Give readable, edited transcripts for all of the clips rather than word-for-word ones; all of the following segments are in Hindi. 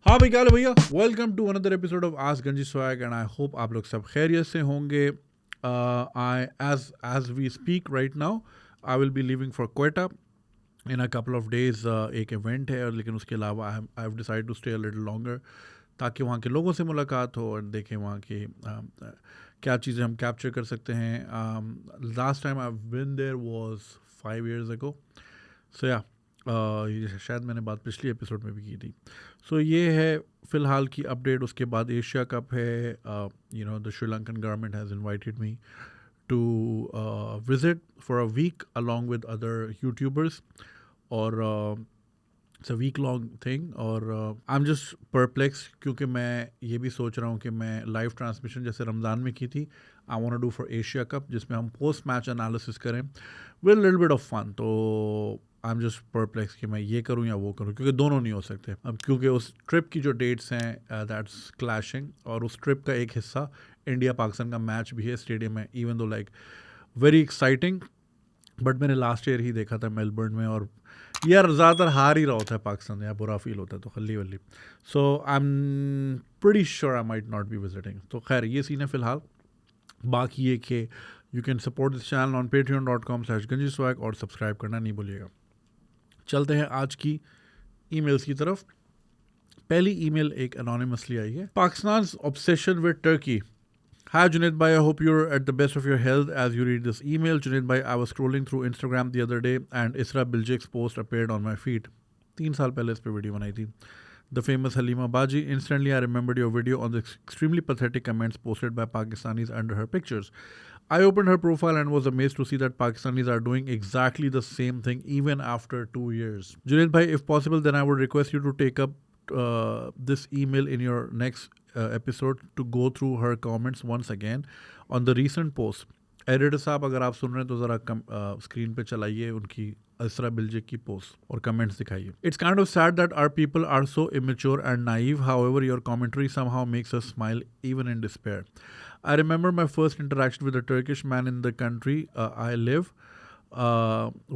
हाँ भाई क्या हाल है भैया, welcome to another episode of ask Ganjiswag and I hope आप लोग सब खैरियत से होंगे. I as we speak right now I will be leaving for Quetta in a couple of days. एक इवेंट है, लेकिन उसके अलावा I have decide to stay a little longer ताकि वहाँ के लोगों से मुलाकात हो और देखें वहाँ की क्या चीज़ें हम कैप्चर कर सकते हैं. Last time I been there was 5 years ago. So या ये शायद मैंने बात पिछली एपिसोड में भी की थी. सो ये है फ़िलहाल की अपडेट. उसके बाद एशिया कप है. The Sri Lankan government has invited me to visit for a week along with other YouTubers और it's a week long thing. और आई एम जस्ट परप्लेक्स क्योंकि मैं ये भी सोच रहा हूँ कि मैं लाइव ट्रांसमिशन जैसे रमज़ान में की थी I want to do for Asia cup, जिसमें हम पोस्ट मैच एनालिसिस करें with little bit of fun. तो आई एम जस्ट परप्लेक्स कि मैं ये करूँ या वो करूँ, क्योंकि दोनों नहीं हो सकते अब, क्योंकि उस ट्रिप की जो डेट्स हैं दैट्स क्लैशिंग. और उस ट्रिप का एक हिस्सा इंडिया पाकिस्तान का मैच भी है स्टेडियम में, even though like very exciting. But मैंने लास्ट ईयर ही देखा था मेलबर्न में, और यार ज़्यादातर हार ही रहा होता है पाकिस्तान, या बुरा फील होता है तो खल्ली वल्ली. So I am pretty sure I might not be visiting. तो खैर ये सीन है फ़िलहाल. बाकी ये कि you can support this channel on patreon.com/ganjiswag और सब्सक्राइब करना नहीं भूलिएगा. चलते हैं आज की ईमेल्स की तरफ. पहली ईमेल एक एनोनिमसली आई है. पाकिस्तान's obsession with Turkey. Hi Junaid bhai, I hope you're at the best of your health as you read this email. Junaid bhai, I was scrolling through Instagram the other day and Isra Biljik's post appeared on my feed. 3 साल पहले इस पे वीडियो बनाई थी. The famous Halima Baji. Instantly I remembered your video on the extremely pathetic comments posted by Pakistanis under her pictures. I opened her profile and was amazed to see that Pakistanis are doing exactly the same thing even after 2 years. Junaid bhai, if possible, then I would request you to take up this email in your next episode to go through her comments once again on the recent post. Editor साहब अगर आप सुन रहे हैं तो ज़रा स्क्रीन पे चलाइए उनकी इसरा बिल्जिक की पोस्ट और कमेंट्स दिखाइए. It's kind of sad that our people are so immature and naive. However your commentary somehow makes us smile even in despair. I remember my first interaction with a Turkish man in the country I live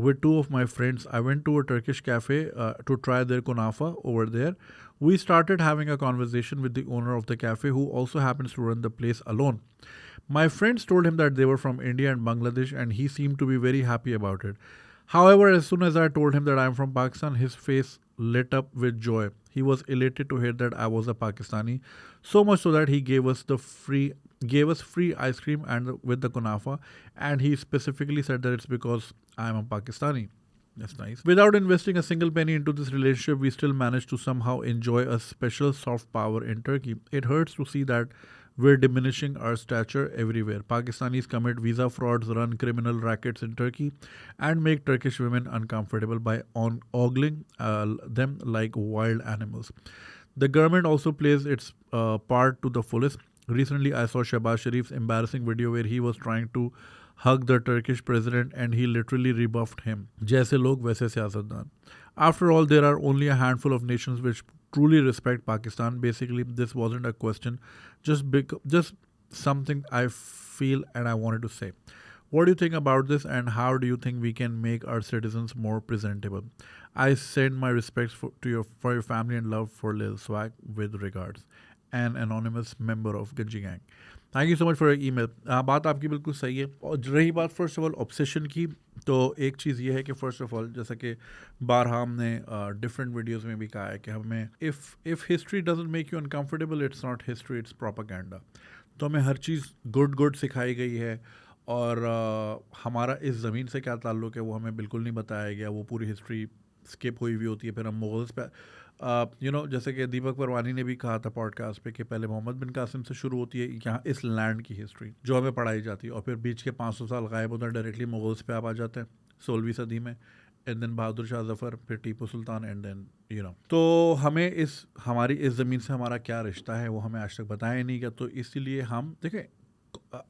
with two of my friends. I went to a Turkish cafe to try their kunafa over there. We started having a conversation with the owner of the cafe, who also happens to run the place alone. My friends told him that they were from India and Bangladesh, and he seemed to be very happy about it. However, as soon as I told him that I am from Pakistan, his face lit up with joy. He was elated to hear that I was a Pakistani, so much so that he gave us free ice cream and with the kunafa, and he specifically said that it's because I am a Pakistani. That's nice. Without investing a single penny into this relationship, we still managed to somehow enjoy a special soft power in Turkey. It hurts to see that we're diminishing our stature everywhere. Pakistanis commit visa frauds, run criminal rackets in Turkey, and make Turkish women uncomfortable by ogling them like wild animals. The government also plays its part to the fullest. Recently, I saw Shehbaz Sharif's embarrassing video where he was trying to hug the Turkish president and he literally rebuffed him. जैसे लोग वैसे सियासतदान. After all, there are only a handful of nations which truly respect Pakistan. Basically, this wasn't a question, just something I feel and I wanted to say. What do you think about this, and how do you think we can make our citizens more presentable? I send my respects for your family and love for Lil Swag. With regards, an anonymous member of Ganji Gang. Thank you so much for your email. बात आपकी बिल्कुल सही है. और रही बात फर्स्ट ऑफ ऑल ऑब्सेशन की, तो एक चीज़ ये है कि फ़र्स्ट ऑफ ऑल जैसा कि बारहा हमने डिफरेंट वीडियोस में भी कहा है कि हमें if history doesn't make you uncomfortable, it's not history, it's propaganda. तो हमें हर चीज़ गुड सिखाई गई है, और हमारा इस ज़मीन से क्या ताल्लुक़ है वो हमें बिल्कुल नहीं बताया गया. वो पूरी हिस्ट्री स्किप हुई हुई होती है. फिर हम मुगल्स पे जैसे कि दीपक परवानी ने भी कहा था पॉडकास्ट पे कि पहले मोहम्मद बिन कासिम से शुरू होती है यहाँ इस लैंड की हिस्ट्री जो हमें पढ़ाई जाती है, और फिर बीच के 500 साल गायब होता है, डायरेक्टली मुगल्स पे आप आ जाते हैं 16वीं सदी में, एंड देन बहादुर शाह जफ़र, फिर टीपू सुल्तान, एंड देन तो हमें हमारी इस ज़मीन से हमारा क्या रिश्ता है वो हमें आज तक बताया ही नहीं गया. तो इसीलिए हम देखें,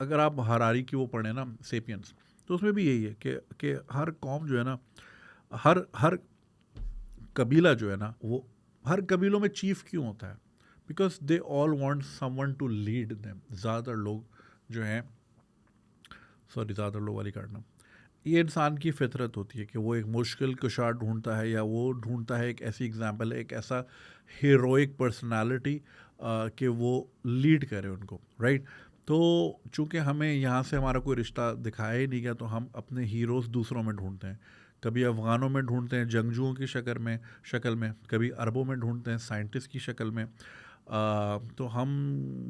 अगर आप हरारी की वो पढ़ें ना, सेपियंस, तो उसमें भी यही है कि हर कौम जो है ना, हर कबीला जो है ना, वो हर कबीलों में चीफ क्यों होता है? Because they all want someone to lead them. ज़्यादातर लोग जो हैं, ज़्यादातर लोग वाली काटना, ये इंसान की फितरत होती है कि वो एक मुश्किल कुशा ढूंढता है, या वो ढूंढता है एक ऐसी एग्जाम्पल, एक ऐसा हीरोइक पर्सनालिटी कि वो लीड करे उनको, राइट। तो चूंकि हमें यहाँ से हमारा कोई रिश्ता दिखाया ही नहीं गया, तो हम अपने हीरोज़ दूसरों में ढूंढते हैं। कभी अफ़गानों में ढूंढते हैं जंगजुओं की शक्ल में, कभी अरबों में ढूंढते हैं साइंटिस्ट की शक्ल में। तो हम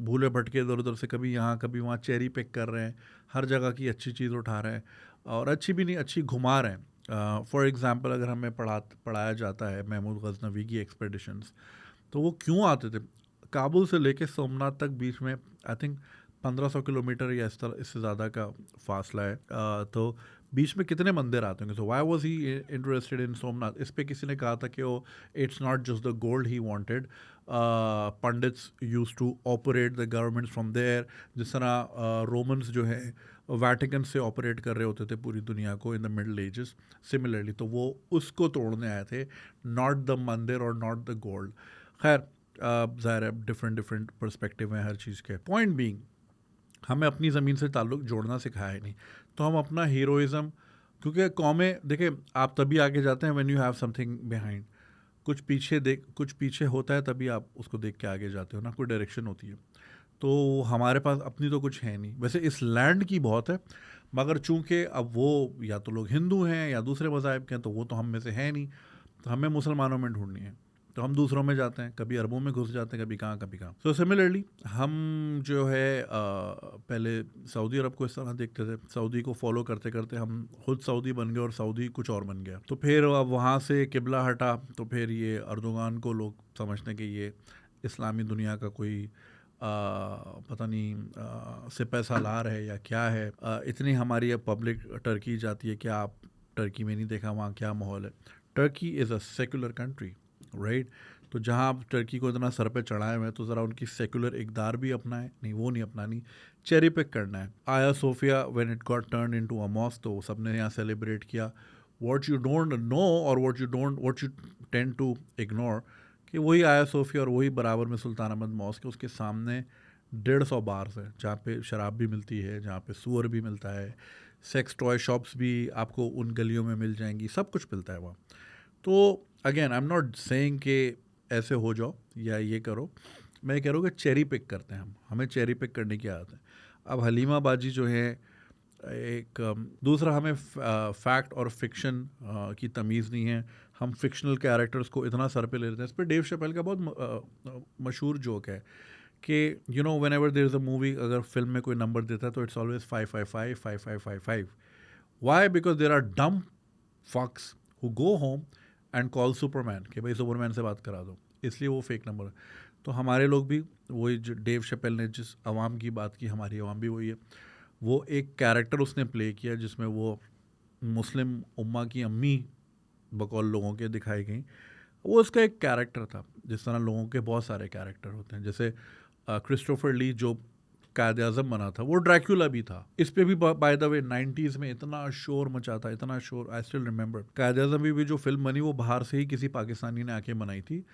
भूले भटके इधर उधर से कभी यहाँ कभी वहाँ चेरी पिक कर रहे हैं, हर जगह की अच्छी चीज़ उठा रहे हैं, और अच्छी भी नहीं अच्छी घुमा रहे हैं। फॉर एग्ज़ाम्पल, अगर हमें पढ़ाया जाता है महमूद गज़नवी की एक्सपेडिशंस, तो वो क्यों आते थे? काबुल से लेके सोमनाथ तक बीच में आई थिंक 1500 किलोमीटर या इस तरह इससे ज़्यादा का फासला है। तो बीच में कितने मंदिर आते होंगे? So why was he interested in Somnath? इस पे किसी ने कहा था कि वो it's not just the gold he wanted, pandits use to operate the government from there, जिस तरह रोमन्स जो है वैटिकन से ऑपरेट कर रहे होते थे पूरी दुनिया को in the middle edges, similarly तो वो उसको तोड़ने आए थे, नॉट द मंदिर और नॉट द गोल्ड। खैर, ज़ाहिर है डिफरेंट डिफरेंट पर्सपेक्टिव हैं हर चीज़ के। पॉइंट बीइंग, हमें अपनी ज़मीन से ताल्लुक़ जोड़ना सिखाया ही नहीं, तो हम अपना हीरोइज़्म, क्योंकि कौमें देखिए आप तभी आगे जाते हैं when you have something behind, कुछ पीछे होता है तभी आप उसको देख के आगे जाते हो ना, कोई डायरेक्शन होती है। तो हमारे पास अपनी तो कुछ है नहीं, वैसे इस लैंड की बहुत है, मगर चूंकि अब वो या तो लोग हिंदू हैं या दूसरे मज़ाहिब के हैं, तो वो तो हम में से है नहीं, तो हमें मुसलमानों में ढूंढनी है, तो हम दूसरों में जाते हैं, कभी अरबों में घुस जाते हैं, कभी कहाँ कभी कहाँ। सो सिमिलरली हम जो है पहले सऊदी अरब को इस तरह देखते थे, सऊदी को फॉलो करते करते हम खुद सऊदी बन गए और सऊदी कुछ और बन गया। तो फिर अब वहाँ से किबला हटा, तो फिर ये अर्दोगान को लोग समझते कि ये इस्लामी दुनिया का कोई पता नहीं सिपह सालार है या क्या है। इतनी हमारी अब पब्लिक टर्की जाती है कि आप टर्की में नहीं देखा वहाँ क्या माहौल है। Turkey is a secular country, right. तो जहाँ आप टर्की को इतना सर पे चढ़ाए हुए हैं, तो ज़रा उनकी सेकुलर इकदार भी अपनाएं। नहीं, वो नहीं अपनानी, चेरी पिक करना है। Aya Sophia when it got turn into a mosque, तो सबने यहाँ सेलिब्रेट किया। व्हाट यू डोंट नो और what you tend to ignore, कि वही आया सोफिया और वही बराबर में सुल्तान अहमद मॉस्क है, उसके सामने 150 बार्स है जहाँ पे शराब भी मिलती है, जहाँ पे सूअर भी मिलता है, सेक्स टॉय शॉप्स भी आपको उन गलियों में मिल जाएंगी, सब कुछ मिलता है वहाँ। तो again I am not saying कि ऐसे हो जाओ या ये करो, मैं कह रहा हूँ कि चेरी पिक करते हैं हमें चेरी पिक करने की आदत है। अब हलीमा बाजी जो है एक दूसरा, हमें फैक्ट और फिक्शन की तमीज़ नहीं है। हम फिक्शनल कैरेक्टर्स को इतना सर पे ले लेते हैं। इस पर डेव शपेल का बहुत मशहूर जोक है कि you know whenever there is a movie, अगर फिल्म में कोई नंबर देता है तो it's always 555 5555। Why? Because there are dumb fucks who go home and call superman कि भाई सुपरमैन से बात करा दो, इसलिए वो फेक नंबर है। तो हमारे लोग भी वही, जो डेव शपेल ने जिस अवाम की बात की, हमारी अवाम भी वही है। वो एक कैरेक्टर उसने प्ले किया जिसमें वो मुस्लिम उम्मा की अम्मी बकौल लोगों के दिखाई गई। वो उसका एक कैरेक्टर था, जिस तरह लोगों के बहुत सारे कैरेक्टर होते हैं। जैसे क्रिस्टोफर ली जो कायद आज़म बना था, वो ड्रैक्यूला भी था। इस पे भी बाय द वे 90s में इतना शोर मचा था, इतना शोर, आई स्टिल रिमेंबर। कायद आज़म भी जो फिल्म बनी वो बाहर से ही किसी पाकिस्तानी ने आके बनाई थी।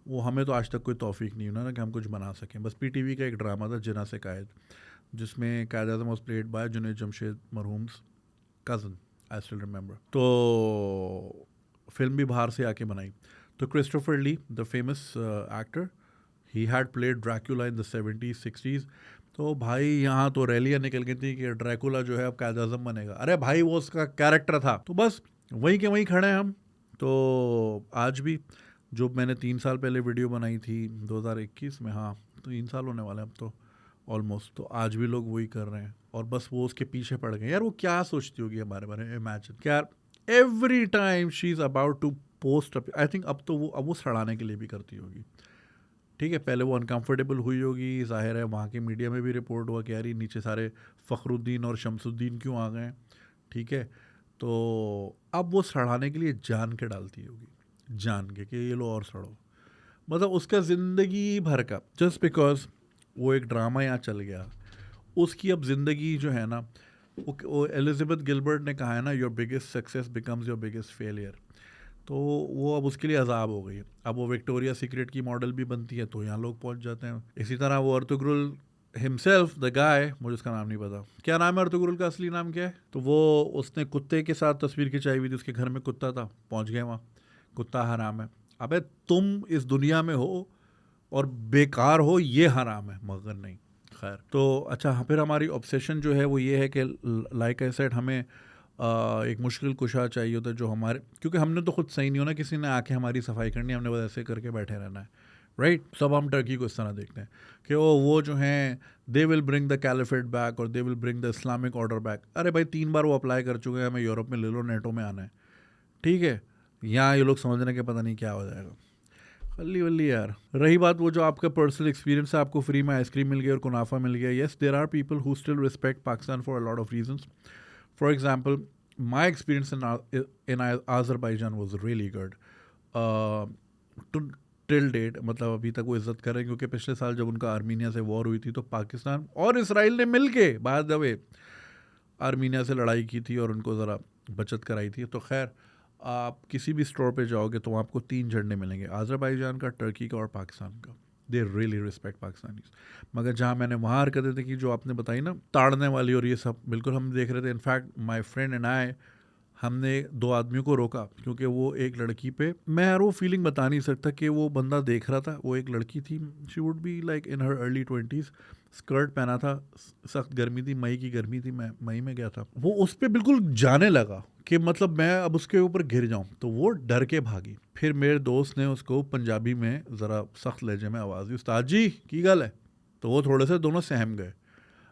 वो हमें तो आज तक कोई तौफीक नहीं हुई ना कि हम कुछ बना सकें। बस पीटीवी का एक ड्रामा था जिना से कायद, जिसमें Quaid Azam was played by Junaid Jamshed मरहूम्स कज़न, आई स्टिल रिमेंबर। तो फिल्म भी बाहर से आके बनाई। तो Christopher Lee the famous actor, he had played Dracula in the 70s 60s। तो भाई यहाँ तो रैलियाँ निकल गई थी कि ड्रैकुला जो है अब कायद आज़म बनेगा। अरे भाई वो उसका कैरेक्टर था। तो बस वहीं के वहीं खड़े हैं हम। तो आज भी जो मैंने 3 साल पहले वीडियो बनाई थी 2021 में, हाँ तो 3 साल होने वाले हैं अब तो ऑलमोस्ट, तो आज भी लोग वही कर रहे हैं और बस वो उसके पीछे पड़ गए। यार वो क्या सोचती होगी हमारे बारे में, इमेजिन। क्या every time she is about to post, I think अब वो सड़ाने के लिए भी करती होगी। ठीक है, पहले वो अनकंफर्टेबल हुई होगी, जाहिर है वहाँ के मीडिया में भी रिपोर्ट हुआ कि यार नीचे सारे फ़खरुद्दीन और शमसुद्दीन क्यों आ गए। ठीक है, तो अब वो सड़ाने के लिए जान के डालती होगी, जान के कि ये लो और सड़ो। मतलब उसका ज़िंदगी भर का, जस्ट बिकॉज वो एक ड्रामा यहाँ चल गया, उसकी अब ज़िंदगी जो है ना, वो एलिज़ाबेथ गिलबर्ट ने कहा है ना, your biggest success becomes your biggest failure. तो वो अब उसके लिए अजाब हो गई है। अब वो विक्टोरिया सीक्रेट की मॉडल भी बनती है तो यहाँ लोग पहुँच जाते हैं। इसी तरह वो अर्तुगरुल हिमसेल्फ द गाय, मुझे उसका नाम नहीं पता, क्या नाम है अर्तुगरुल का असली नाम क्या है, तो वो उसने कुत्ते के साथ तस्वीर खिंचाई हुई थी, उसके घर में कुत्ता था, पहुंच गए वहाँ, कुत्ता हराम है। अबे तुम इस दुनिया में हो और बेकार हो, ये हराम है, मगर नहीं। खैर, तो अच्छा, फिर हमारी ऑब्सेशन जो है वो ये है कि लाइक आई सेड, हमें एक मुश्किल कुशा चाहिए होता है जो हमारे, क्योंकि हमने तो खुद सही नहीं होना, किसी ने आके हमारी सफाई करनी है, हमने बस ऐसे करके बैठे रहना है, राइट। सब हम टर्की को इस तरह देखते हैं कि वो जो हैं they will bring the caliphate back और they will bring the Islamic order back. अरे भाई 3 बार वो अप्लाई कर चुके हैं, हमें यूरोप में ले लो, नेटो में आना है, ठीक है। यहाँ ये लोग समझ रहे हैं कि पता नहीं क्या हो जाएगा, खल्ली वल्ली यार। रही बात वो जो आपका पर्सनल एक्सपीरियंस है, आपको फ्री में आइसक्रीम मिल गई और कुनाफा मिल गया, yes there are people who still respect Pakistan for a lot of reasons. For example, my experience in Azerbaijan was really good to till date, मतलब अभी तक वो इज्जत कर रहे हैं, क्योंकि पिछले साल जब उनका आर्मीनिया से वॉर हुई थी तो पाकिस्तान और इसराइल ने मिल के बाय द वे आर्मीनिया से लड़ाई की थी और उनको ज़रा बचत कराई थी। तो खैर, आप किसी भी स्टोर पे जाओगे तो आपको 3 झंडे मिलेंगे, आज़रबाईजान का, टर्की का और पाकिस्तान का। They really respect Pakistanis. मगर जहाँ मैंने वहाँ हरकतें देखी जो आपने बताई ना, ताड़ने वाली और ये सब, बिल्कुल हम देख रहे थे। In fact my friend and I, हमने 2 आदमियों को रोका क्योंकि वो एक लड़की पे, मैं यार वो फीलिंग बता नहीं सकता कि वो बंदा देख रहा था, वो एक लड़की थी, she would be like in her early 20s, skirt पहना था, सख्त गर्मी थी, मई की गर्मी थी, मैं मई में गया था, वो उस पर बिल्कुल जाने लगा कि मतलब मैं अब उसके ऊपर गिर जाऊं, तो वो डर के भागी। फिर मेरे दोस्त ने उसको पंजाबी में ज़रा सख्त लहजे में आवाज़ दी, उस्ताद जी की गल है, तो वो थोड़े से दोनों सहम गए,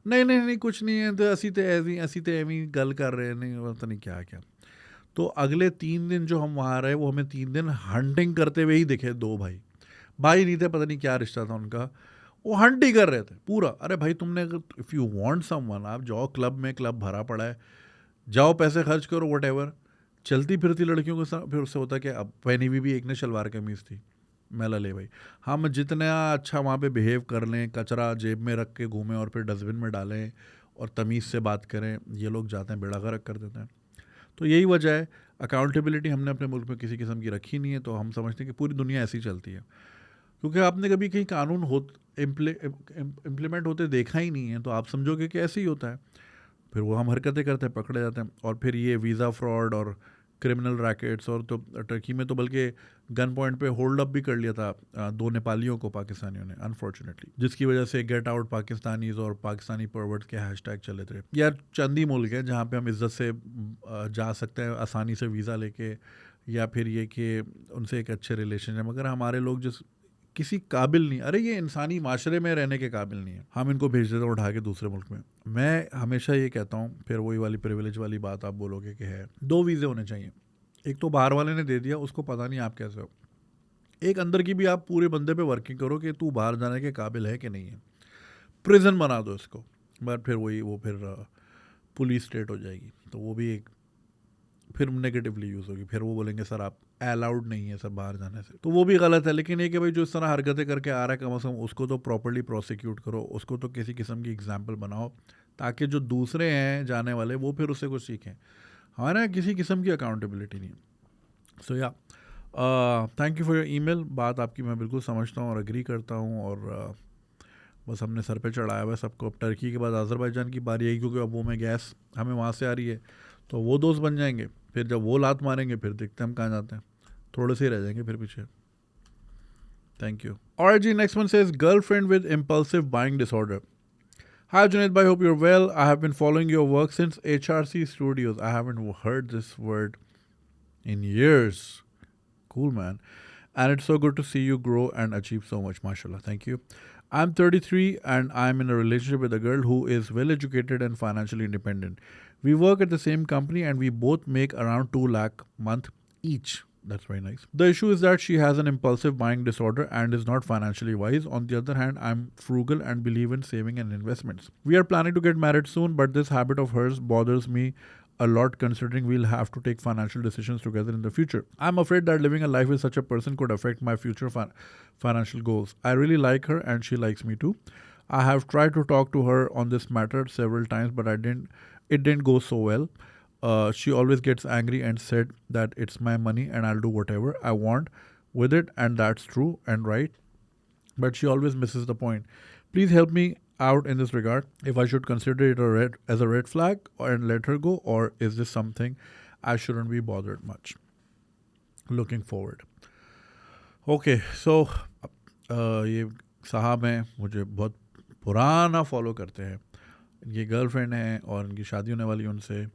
नहीं नहीं नहीं कुछ नहीं है, तो असी तो एवं गल कर रहे हैं, नहीं पता नहीं क्या क्या। तो अगले 3 दिन जो हम वहाँ रहे, वो हमें 3 दिन हंटिंग करते हुए ही दिखे। 2 भाई, भाई नहीं थे, पता नहीं क्या रिश्ता था उनका, वो हंट ही कर रहे थे पूरा। अरे भाई तुमने, अगर इफ़ यू वांट समवन, आप जाओ क्लब में, क्लब भरा पड़ा है, जाओ पैसे खर्च करो, वट एवर। चलती फिरती लड़कियों के साथ फिर उससे होता कि अब पहनी हुई भी एक ने शलवार कमीज़ थी, मैं ले भाई, हम जितना अच्छा वहाँ पे बिहेव कर लें, कचरा जेब में रख के घूमें और फिर डस्टबिन में डालें और तमीज़ से बात करें, ये लोग जाते हैं बेड़ा गर्क कर देते हैं। तो यही वजह है, अकाउंटेबिलिटी हमने अपने मुल्क में किसी किस्म की रखी नहीं है, तो हम समझते हैं कि पूरी दुनिया ऐसी चलती है। क्योंकि आपने कभी कहीं कानून इम्प्लीमेंट होते देखा ही नहीं है, तो आप समझोगे कि ऐसे ही होता है। फिर वो हम हरकतें करते हैं, पकड़े जाते हैं, और फिर ये वीज़ा फ्रॉड और क्रिमिनल रैकेट्स, और तो टर्की में तो बल्कि गन पॉइंट पे होल्ड अप भी कर लिया था 2 नेपालियों को पाकिस्तानियों ने, अनफॉर्चुनेटली, जिसकी वजह से गेट आउट पाकिस्तानीज और पाकिस्तानी परवर्ड्स के हैशटैग चले थे। यार चंद ही मुल्क हैं जहाँ पे हम इज्जत से जा सकते हैं आसानी से वीज़ा लेके, या फिर ये कि उनसे एक अच्छे रिलेशन है, मगर हमारे लोग जिस किसी काबिल नहीं, अरे ये इंसानी माशरे में रहने के काबिल नहीं है, हम इनको भेज देते हैं उठा के दूसरे मुल्क में। मैं हमेशा ये कहता हूँ, फिर वही वाली प्रिविलेज वाली बात आप बोलोगे कि है, 2 वीज़े होने चाहिए, एक तो बाहर वाले ने दे दिया, उसको पता नहीं आप कैसे हो, एक अंदर की भी आप पूरे बंदे पे वर्किंग करो कि तू बाहर जाने के काबिल है कि नहीं है, प्रिजन बना दो इसको, बट फिर वही वो फिर पुलिस स्टेट हो जाएगी, तो वो भी एक फिर नेगेटिवली यूज़ होगी, फिर वो बोलेंगे सर आप अलाउड नहीं है सर बाहर जाने से, तो वो भी गलत है। लेकिन ये कि भाई जो इस तरह हरकतें करके आ रहा है, कम अज़ कम उसको तो प्रॉपर्ली प्रोसिक्यूट करो, उसको तो किसी किस्म की एग्जाम्पल बनाओ, ताकि जो दूसरे हैं जाने वाले वो फिर उससे कुछ सीखें। हमारे यहाँ किसी किस्म की अकाउंटेबिलिटी नहीं है। सो या thank you for your email, बात आपकी मैं बिल्कुल समझता हूँ और एग्री करता हूँ, और बस हमने सर पे चढ़ाया हुआ है सबको। अब टर्की के बाद आज़रबाईजान की बारी आई, क्योंकि अब वो में गैस हमें वहाँ से आ रही है, तो वो दोस्त बन जाएंगे, फिर जब वो लात मारेंगे फिर देखते हैं हम कहाँ जाते हैं, थोड़े से ही रह जाएंगे फिर पीछे। Thank you. और जी next one says girlfriend with impulsive buying disorder. Hi Junaid bhai, hope you're well. I have been following your work since HRC Studios. I haven't heard this word in years. Cool man. And it's so good to see you grow and achieve so much, mashallah. Thank you. I'm 33 and I'm in a relationship with a girl who is well educated and financially independent. We work at the same company and we both make around 2 lakh month each. That's very nice. The issue is that she has an impulsive buying disorder and is not financially wise. On the other hand, I'm frugal and believe in saving and investments. We are planning to get married soon, but this habit of hers bothers me a lot considering we'll have to take financial decisions together in the future. I'm afraid that living a life with such a person could affect my future financial goals. I really like her and she likes me too. I have tried to talk to her on this matter several times, but it didn't go so well. She always gets angry and said that it's my money and I'll do whatever I want with it, and that's true and right. But she always misses the point. Please help me out in this regard, if I should consider it as a red flag and let her go, or is this something I shouldn't be bothered much looking forward. Okay, so ये साहब हैं, मुझे बहुत पुराना फॉलो करते हैं, ये गर्लफ्रेंड है और इनकी शादी होने वाली है उनसे,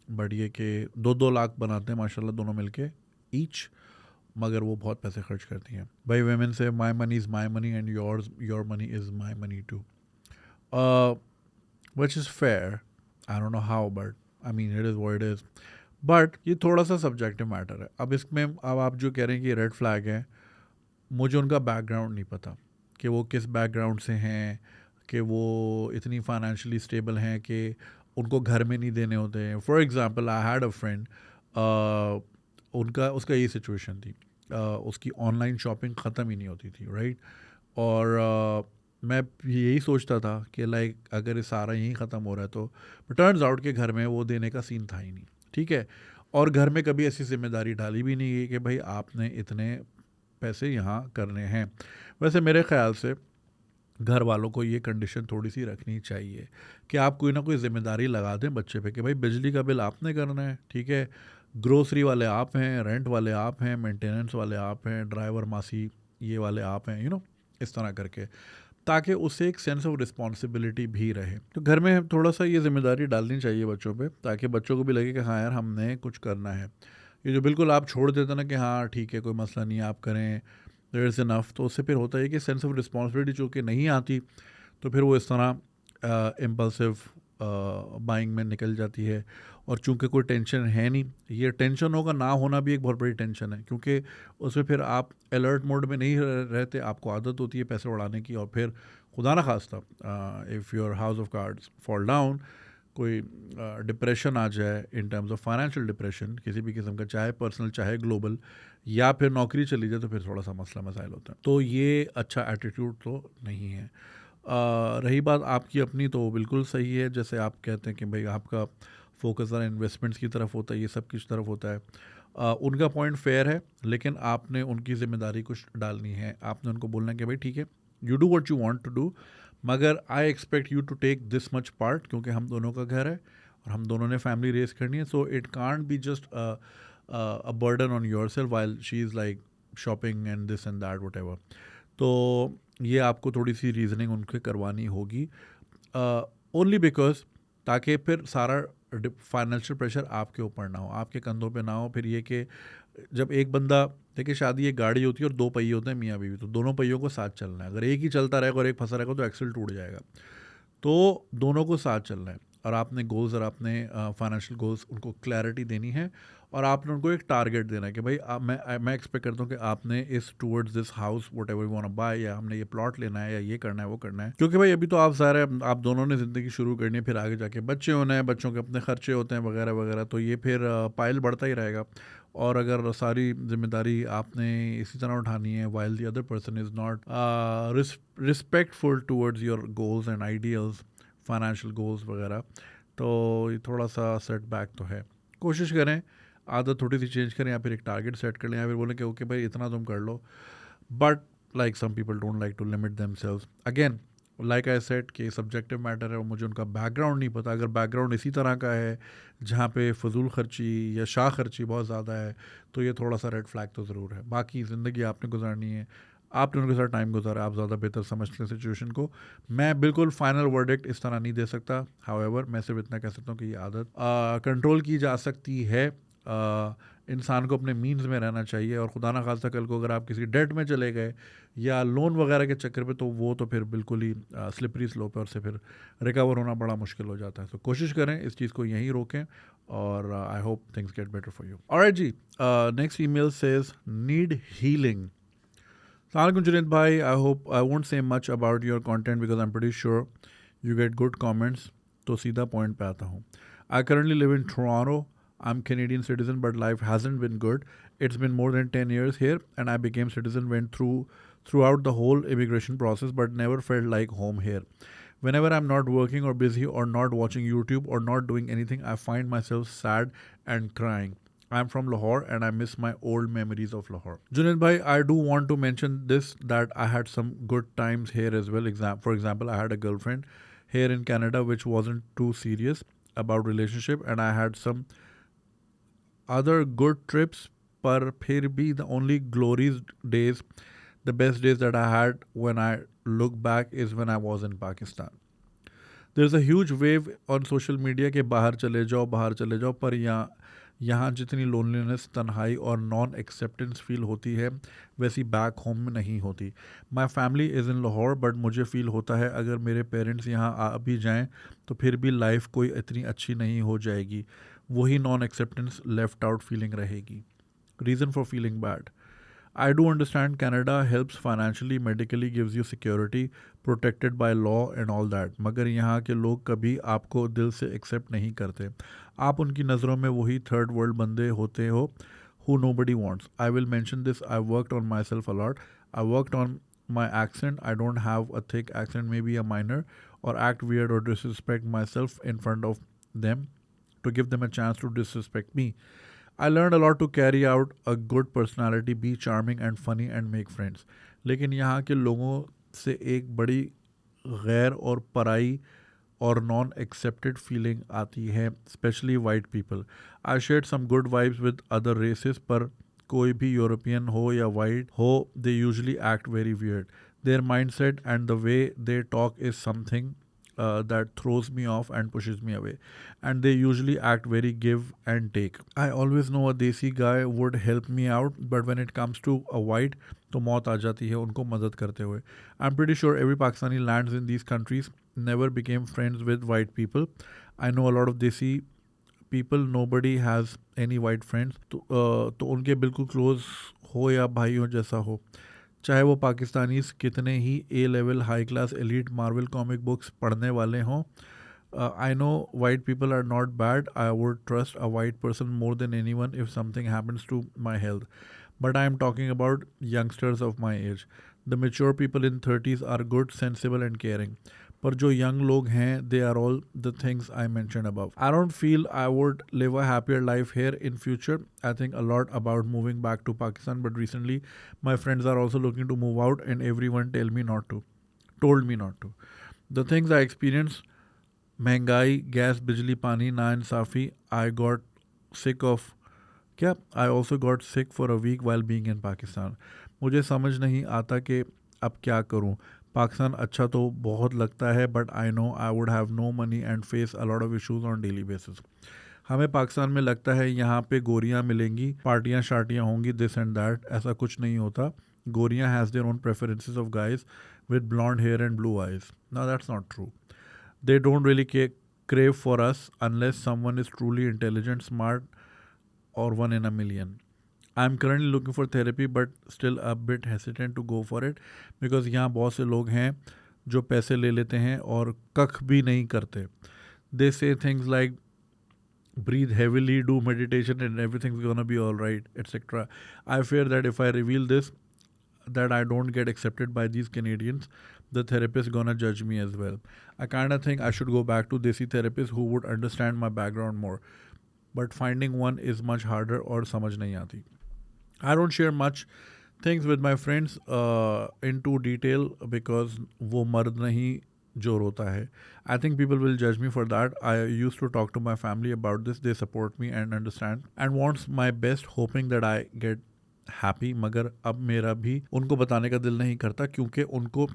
बट ये कि 2-2 लाख बनाते हैं माशाल्लाह दोनों मिलके ईच, मगर वो बहुत पैसे खर्च करती हैं. भाई वेमेन से my money is my money and your money is my money too, which is fair. I don't know how, but I mean it is what it is. बट ये थोड़ा सा सब्जेक्टिव मैटर है. अब इसमें अब आप जो कह रहे हैं कि रेड फ्लैग है, मुझे उनका बैकग्राउंड नहीं पता कि वो किस बैकग्राउंड से हैं, कि वो इतनी फाइनेंशियली स्टेबल हैं कि उनको घर में नहीं देने होते हैं. For example I had a friend, उसका ये सिचुएशन थी, उसकी ऑनलाइन शॉपिंग ख़त्म ही नहीं होती थी, राइट. और मैं यही सोचता था कि लाइक अगर ये सारा यहीं ख़त्म हो रहा है तो टर्न्स आउट के घर में वो देने का सीन था ही नहीं, ठीक है. और घर में कभी ऐसी जिम्मेदारी डाली भी नहीं है कि भाई आपने इतने पैसे यहाँ करने हैं. वैसे मेरे ख्याल से घर वालों को ये कंडीशन थोड़ी सी रखनी चाहिए कि आप कोई ना कोई ज़िम्मेदारी लगा दें बच्चे पे कि भाई बिजली का बिल आपने करना है, ठीक है, ग्रोसरी वाले आप हैं, रेंट वाले आप हैं, मेंटेनेंस वाले आप हैं, ड्राइवर मासी ये वाले आप हैं, इस तरह करके, ताकि उससे एक सेंस ऑफ रिस्पॉन्सिबिलिटी भी रहे. तो घर में थोड़ा सा ये जिम्मेदारी डालनी चाहिए बच्चों पे, ताकि बच्चों को भी लगे कि हाँ यार हमने कुछ करना है. ये जो बिल्कुल आप छोड़ देते ना कि हाँ ठीक है कोई मसला नहीं आप करें, देयर इज़ इनफ, तो उससे फिर होता है कि सेंस ऑफ रिस्पॉन्सिबिलिटी जो कि नहीं आती, तो फिर वो इस तरह इम्पल्सिव बाइंग में निकल जाती है. और चूंकि कोई टेंशन है नहीं, ये टेंशनों का ना होना भी एक बहुत बड़ी टेंशन है, क्योंकि उसमें फिर आप अलर्ट मोड में नहीं रहते, आपको आदत होती है पैसे उड़ाने की, और फिर खुदा ना खास्ता if your house of cards fall down, कोई डिप्रेशन आ जाए in terms of financial depression किसी भी किस्म का, चाहे पर्सनल चाहे ग्लोबल, या फिर नौकरी चली जाए, तो फिर थोड़ा सा मसला मसाइल होता है. तो ये अच्छा एटीट्यूड तो नहीं है. रही बात आपकी अपनी, तो बिल्कुल सही है, जैसे आप कहते हैं कि भाई आपका फोकस ज़रा इन्वेस्टमेंट्स की तरफ होता है, ये सब किस तरफ होता है. उनका पॉइंट फेयर है, लेकिन आपने उनकी ज़िम्मेदारी कुछ डालनी है. आपने उनको बोलना है कि भाई ठीक है you do what you want to do, मगर I expect you to take this much part, क्योंकि हम दोनों का घर है और हम दोनों ने फैमिली रेस करनी है. So it can't be just a burden on your self while she is like shopping and this and that what ever. तो ये आपको थोड़ी सी रीजनिंग उनके करवानी होगी, ओनली बिकॉज ताकि फिर सारा फाइनेंशियल प्रेशर आपके ऊपर ना हो, आपके कंधों पे ना हो. फिर ये कि जब एक बंदा, देखिए शादी एक गाड़ी होती है और 2 पहिए होते हैं मियाँ बीवी, तो दोनों पहियों को साथ चलना है. अगर एक ही चलता रहेगा और एक फंसा रहेगा तो एक्सल टूट जाएगा. तो दोनों को साथ चलना है, और आपने गोल्स और आपने फाइनेंशियल गोल्स उनको क्लैरिटी देनी है, और आपने उनको एक टारगेट देना है कि भाई मैं एक्सपेक्ट करता हूँ कि आपने इस towards this house whatever you want to buy, या हमने ये प्लॉट लेना है, या ये करना है वो करना है. क्योंकि भाई अभी तो आप सारे आप दोनों ने ज़िंदगी शुरू करनी है, फिर आगे जाके बच्चे होना है, बच्चों के अपने खर्चे होते हैं वगैरह वगैरह, तो ये फिर पाइल बढ़ता ही रहेगा. और अगर सारी जिम्मेदारी आपने इसी तरह उठानी है while the other person is not respectful towards your goals and ideals, financial goals वगैरह, तो ये थोड़ा सा सेटबैक तो है. कोशिश करें आदत थोड़ी सी चेंज करें, या फिर एक टारगेट सेट कर लें, या फिर बोलें कि ओके भाई इतना तुम कर लो. But like some people don't like to limit themselves. Again like I said कि सब्जेक्टिव मैटर है, और मुझे उनका बैकग्राउंड नहीं पता. अगर बैकग्राउंड इसी तरह का है जहाँ पे फजूल खर्ची या शाह खर्ची बहुत ज़्यादा है, तो ये थोड़ा सा रेड फ्लैग तो ज़रूर है. बाकी ज़िंदगी आपने गुजारनी है, आपने उनके साथ टाइम गुजारा, आप ज़्यादा बेहतर समझते हैं सिचुएशन को. मैं बिल्कुल फाइनल वर्डिक्ट इस तरह नहीं दे सकता. हाउएवर मैं सिर्फ इतना कह सकता हूँ कि ये आदत कंट्रोल की जा सकती है. इंसान को अपने मीन्स में रहना चाहिए, और खुदा ना खास्ता कल को अगर आप किसी डेट में चले गए या लोन वगैरह के चक्कर पे, तो वो तो फिर बिल्कुल ही स्लिपरी स्लोप है, और से फिर रिकवर होना बड़ा मुश्किल हो जाता है. तो कोशिश करें इस चीज़ को यहीं रोकें, और I hope things get better for you. Alright ji, next email says need healing. Assalamualaikum Junaid bhai, I won't say much about your content because I'm pretty sure you get good comments. तो सीधा पॉइंट पे आता हूँ. I currently live in Toronto. I'm Canadian citizen, but life hasn't been good. It's been more than 10 years here, and I became citizen went throughout the whole immigration process, but never felt like home here. Whenever I'm not working or busy or not watching YouTube or not doing anything, I find myself sad and crying. I'm from Lahore and I miss my old memories of Lahore. Junaid bhai, I do want to mention this that I had some good times here as well. For example, I had a girlfriend here in Canada which wasn't too serious about relationship, and I had some other good trips. पर फिर भी the only glorious days, the best days that I had when I look back is when I was in Pakistan. There's a huge wave on social media के बाहर चले जाओ, पर यहाँ जितनी लोनलीनेस, तन्हाई और नॉन एक्सेप्टेंस फील होती है वैसी बैक होम में नहीं होती. My family is in Lahore, but मुझे फ़ील होता है अगर मेरे पेरेंट्स यहाँ आ भी जाएं तो फिर भी लाइफ कोई इतनी अच्छी नहीं हो जाएगी. वही non acceptance, left out feeling रहेगी. Reason for feeling bad. I do understand Canada helps financially, medically, gives you security, protected by law and all that. मगर यहाँ के लोग कभी आपको दिल से एक्सेप्ट नहीं करते. आप उनकी नज़रों में वही थर्ड वर्ल्ड बंदे होते हो who nobody wants. I will mention this. I worked on myself a lot. I worked on my accent. I don't have a thick accent, maybe a minor, or act weird or disrespect myself in front of them to give them a chance to disrespect me. I learned a lot to carry out a good personality, be charming and funny and make friends. लेकिन यहाँ के लोगों से एक बड़ी गैर और पराई और नॉन एक्सेप्टेड फीलिंग आती है, especially white people. I share some good vibes with other races, पर कोई भी यूरोपियन हो या वाइट हो, they usually act very weird. Their mindset and the way they talk is something that throws me off and pushes me away, and they usually act very give and take. I always know a desi guy would help me out, but when it comes to a white, तो मौत आ जाती है उनको मदद करते हुए. I'm pretty sure every Pakistani lands in these countries never became friends with white people. I know a lot of desi people, nobody has any white friends. तो उनके बिल्कुल क्लोज हो या भाई हो जैसा हो, चाहे वो पाकिस्तानीज कितने ही a level high class elite Marvel comic books पढ़ने वाले हों. I know white people are not bad. I would trust a white person more than any one if something happens to my health. But I am talking about youngsters of my age. The mature people in 30s are good, sensible and caring. पर जो यंग लोग हैं, they are all the things I mention above. I don't feel I would live a happier life here in future. I think a lot about moving back to Pakistan, but recently my friends are also looking to move out and everyone told me not to. The things I experienced, महंगाई, गैस, बिजली, पानी, नाइंसाफ़ी, I got sick of क्या I also got sick for a week while being in Pakistan. मुझे समझ नहीं आता कि अब क्या करूं. पाकिस्तान अच्छा तो बहुत लगता है, but I know I would have no money and face a lot of issues on daily basis. हमें पाकिस्तान में लगता है यहाँ पे गोरियाँ मिलेंगी, पार्टियाँ शार्टियाँ होंगी, दिस एंड दैट. ऐसा कुछ नहीं होता. गोरियाँ has their own preferences of guys with blonde hair and blue eyes. Now that's not true. They don't really crave for us unless someone is truly intelligent, smart, or one in a million. I'm currently looking for therapy, but still a bit hesitant to go for it because यहाँ बहुत से लोग हैं जो पैसे ले लेते हैं और कख भी नहीं करते. They say things like breathe heavily, do meditation, and everything's gonna be all right, etc. I fear that if I reveal this, that I don't get accepted by these Canadians, the therapist gonna judge me as well. I kind of think I should go back to desi therapists who would understand my background more. But finding one is much harder और समझ नहीं आती. I don't share much things with my friends into detail because वो मर्द नहीं जो रोता है. I think people will judge me for that. I used to talk to my family about this. They support me and understand and wants my best, hoping that I get happy. मगर अब मेरा भी उनको बताने का दिल नहीं करता क्योंकि उनको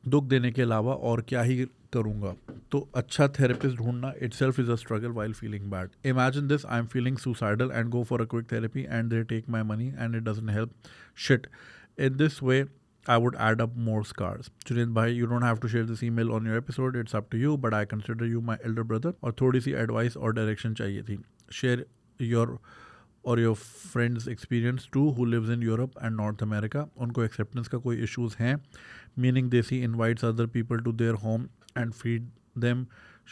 दुख देने के अलावा और क्या ही करूँगा. तो अच्छा थेरेपिस्ट ढूंढना itself is a struggle while feeling bad. Imagine this, I'm feeling suicidal and go for a quick therapy and they take my money and it doesn't help shit. In this way, I would add up more scars. Junaid bhai, you don't have to share this email on your episode, it's up to you, but I consider you my elder brother. और थोड़ी सी advice और direction चाहिए थी. Share your और your friends experience too who lives in Europe and North America. उनको acceptance का कोई issues हैं, meaning देसी invites other people to their home and feed them,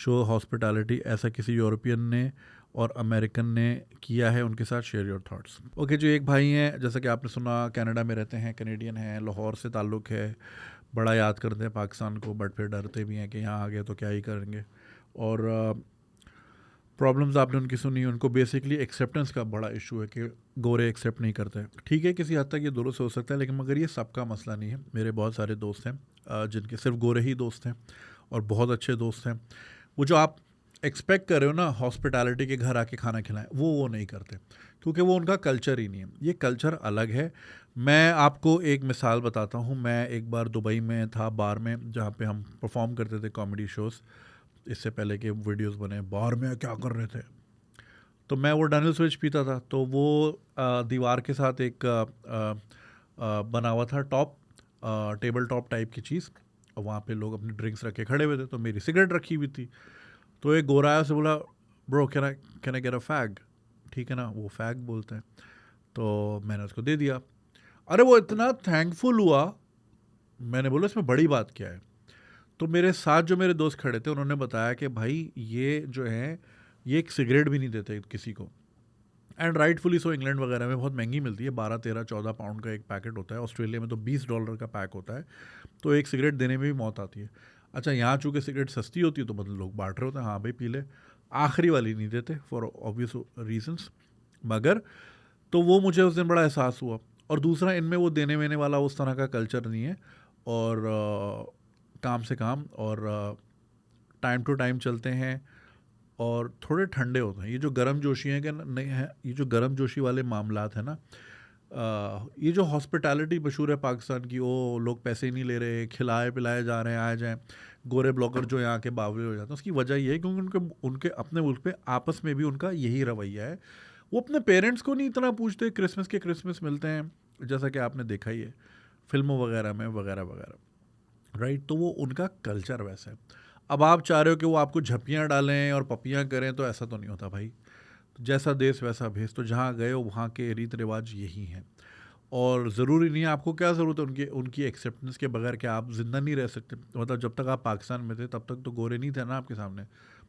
show hospitality. ऐसा किसी यूरोपियन ने और अमेरिकन ने किया है उनके साथ. Share your thoughts. ओके जो एक भाई हैं, जैसा कि आपने सुना, कनाडा में रहते हैं, कैनेडियन हैं, लाहौर से ताल्लुक़ है, बड़ा याद करते हैं पाकिस्तान को, बट फिर डरते भी हैं कि यहाँ आ गए तो क्या ही करेंगे. और प्रॉब्लम्स आपने उनकी सुनी, उनको बेसिकली एक्सेप्टेंस का बड़ा इशू है कि गोरे एक्सेप्ट नहीं करते। ठीक है, किसी हद तक ये दुरुस्त हो सकता है, लेकिन मगर ये सबका मसला नहीं है। मेरे बहुत सारे दोस्त हैं जिनके सिर्फ गोरे ही दोस्त हैं और बहुत अच्छे दोस्त हैं। वो जो आप एक्सपेक्ट कर रहे हो ना हॉस्पिटैलिटी के घर आके खाना खिलाएं, वो नहीं करते, क्योंकि वो उनका कल्चर ही नहीं है। ये कल्चर अलग है। मैं आपको एक मिसाल बताता हूँ। मैं एक बार दुबई में था, बार में, जहाँ पे हम परफॉर्म करते थे कॉमेडी शोज़, इससे पहले के वीडियोस बने। बार में क्या कर रहे थे, तो मैं वो डैनियल स्विच पीता था, तो वो दीवार के साथ एक बना हुआ था टॉप, टेबल टॉप टाइप की चीज़, और वहाँ पे लोग अपने ड्रिंक्स रख के खड़े हुए थे, तो मेरी सिगरेट रखी हुई थी। तो एक गोरा आया, से बोला, bro can I get a fag, ठीक है ना, वो फैग बोलते हैं। तो मैंने उसको दे दिया। अरे वो इतना थैंकफुल हुआ, मैंने बोला इसमें बड़ी बात क्या है। तो मेरे साथ जो मेरे दोस्त खड़े थे, उन्होंने बताया कि भाई ये जो है, ये एक सिगरेट भी नहीं देते किसी को, एंड राइटफुली सो। इंग्लैंड वगैरह में बहुत महंगी मिलती है, 12, 13, 14 पाउंड का एक पैकेट होता है। ऑस्ट्रेलिया में तो $20 का पैक होता है, तो एक सिगरेट देने में भी मौत आती है। अच्छा, यहाँ चूँकि सिगरेट सस्ती होती है तो मतलब लोग बांट रहे होते हैं, हाँ भाई पी ले, आखिरी वाली नहीं देते फॉर ऑब्वियस रीजंस। मगर तो वो मुझे उस दिन बड़ा एहसास हुआ। और दूसरा, इनमें वो देने वेने वाला उस तरह का कल्चर नहीं है, और काम से काम, और टाइम टू टाइम चलते हैं, और थोड़े ठंडे होते हैं। ये जो गर्म जोशी है कि नहीं है, ये जो गर्म जोशी वाले मामलात है ना, ये जो हॉस्पिटैलिटी मशहूर है पाकिस्तान की, वो लोग पैसे ही नहीं ले रहे, खिलाए पिलाए जा रहे हैं, आ जाएँ, गोरे ब्लॉगर जो यहाँ के बावले हो जाते हैं। उसकी वजह ये है क्योंकि उनके अपने मुल्क पे आपस में भी उनका यही रवैया है। वो अपने पेरेंट्स को नहीं इतना पूछते। क्रिसमस के क्रिसमस मिलते हैं, जैसा कि आपने देखा ही है फिल्मों वगैरह में, वगैरह वगैरह, राइट। तो वो उनका कल्चर वैसा है। अब आप चाह रहे हो कि वो आपको झप्पियाँ डालें और पपियाँ करें, तो ऐसा तो नहीं होता भाई। तो जैसा देश वैसा भेष। तो जहाँ गए हो वहाँ के रीति रिवाज यही हैं, और ज़रूरी नहीं है। आपको क्या ज़रूरत है उनकी एक्सेप्टेंस के बगैर? क्या आप ज़िंदा नहीं रह सकते? मतलब जब तक आप पाकिस्तान में थे तब तक तो गोरे नहीं थे ना आपके सामने,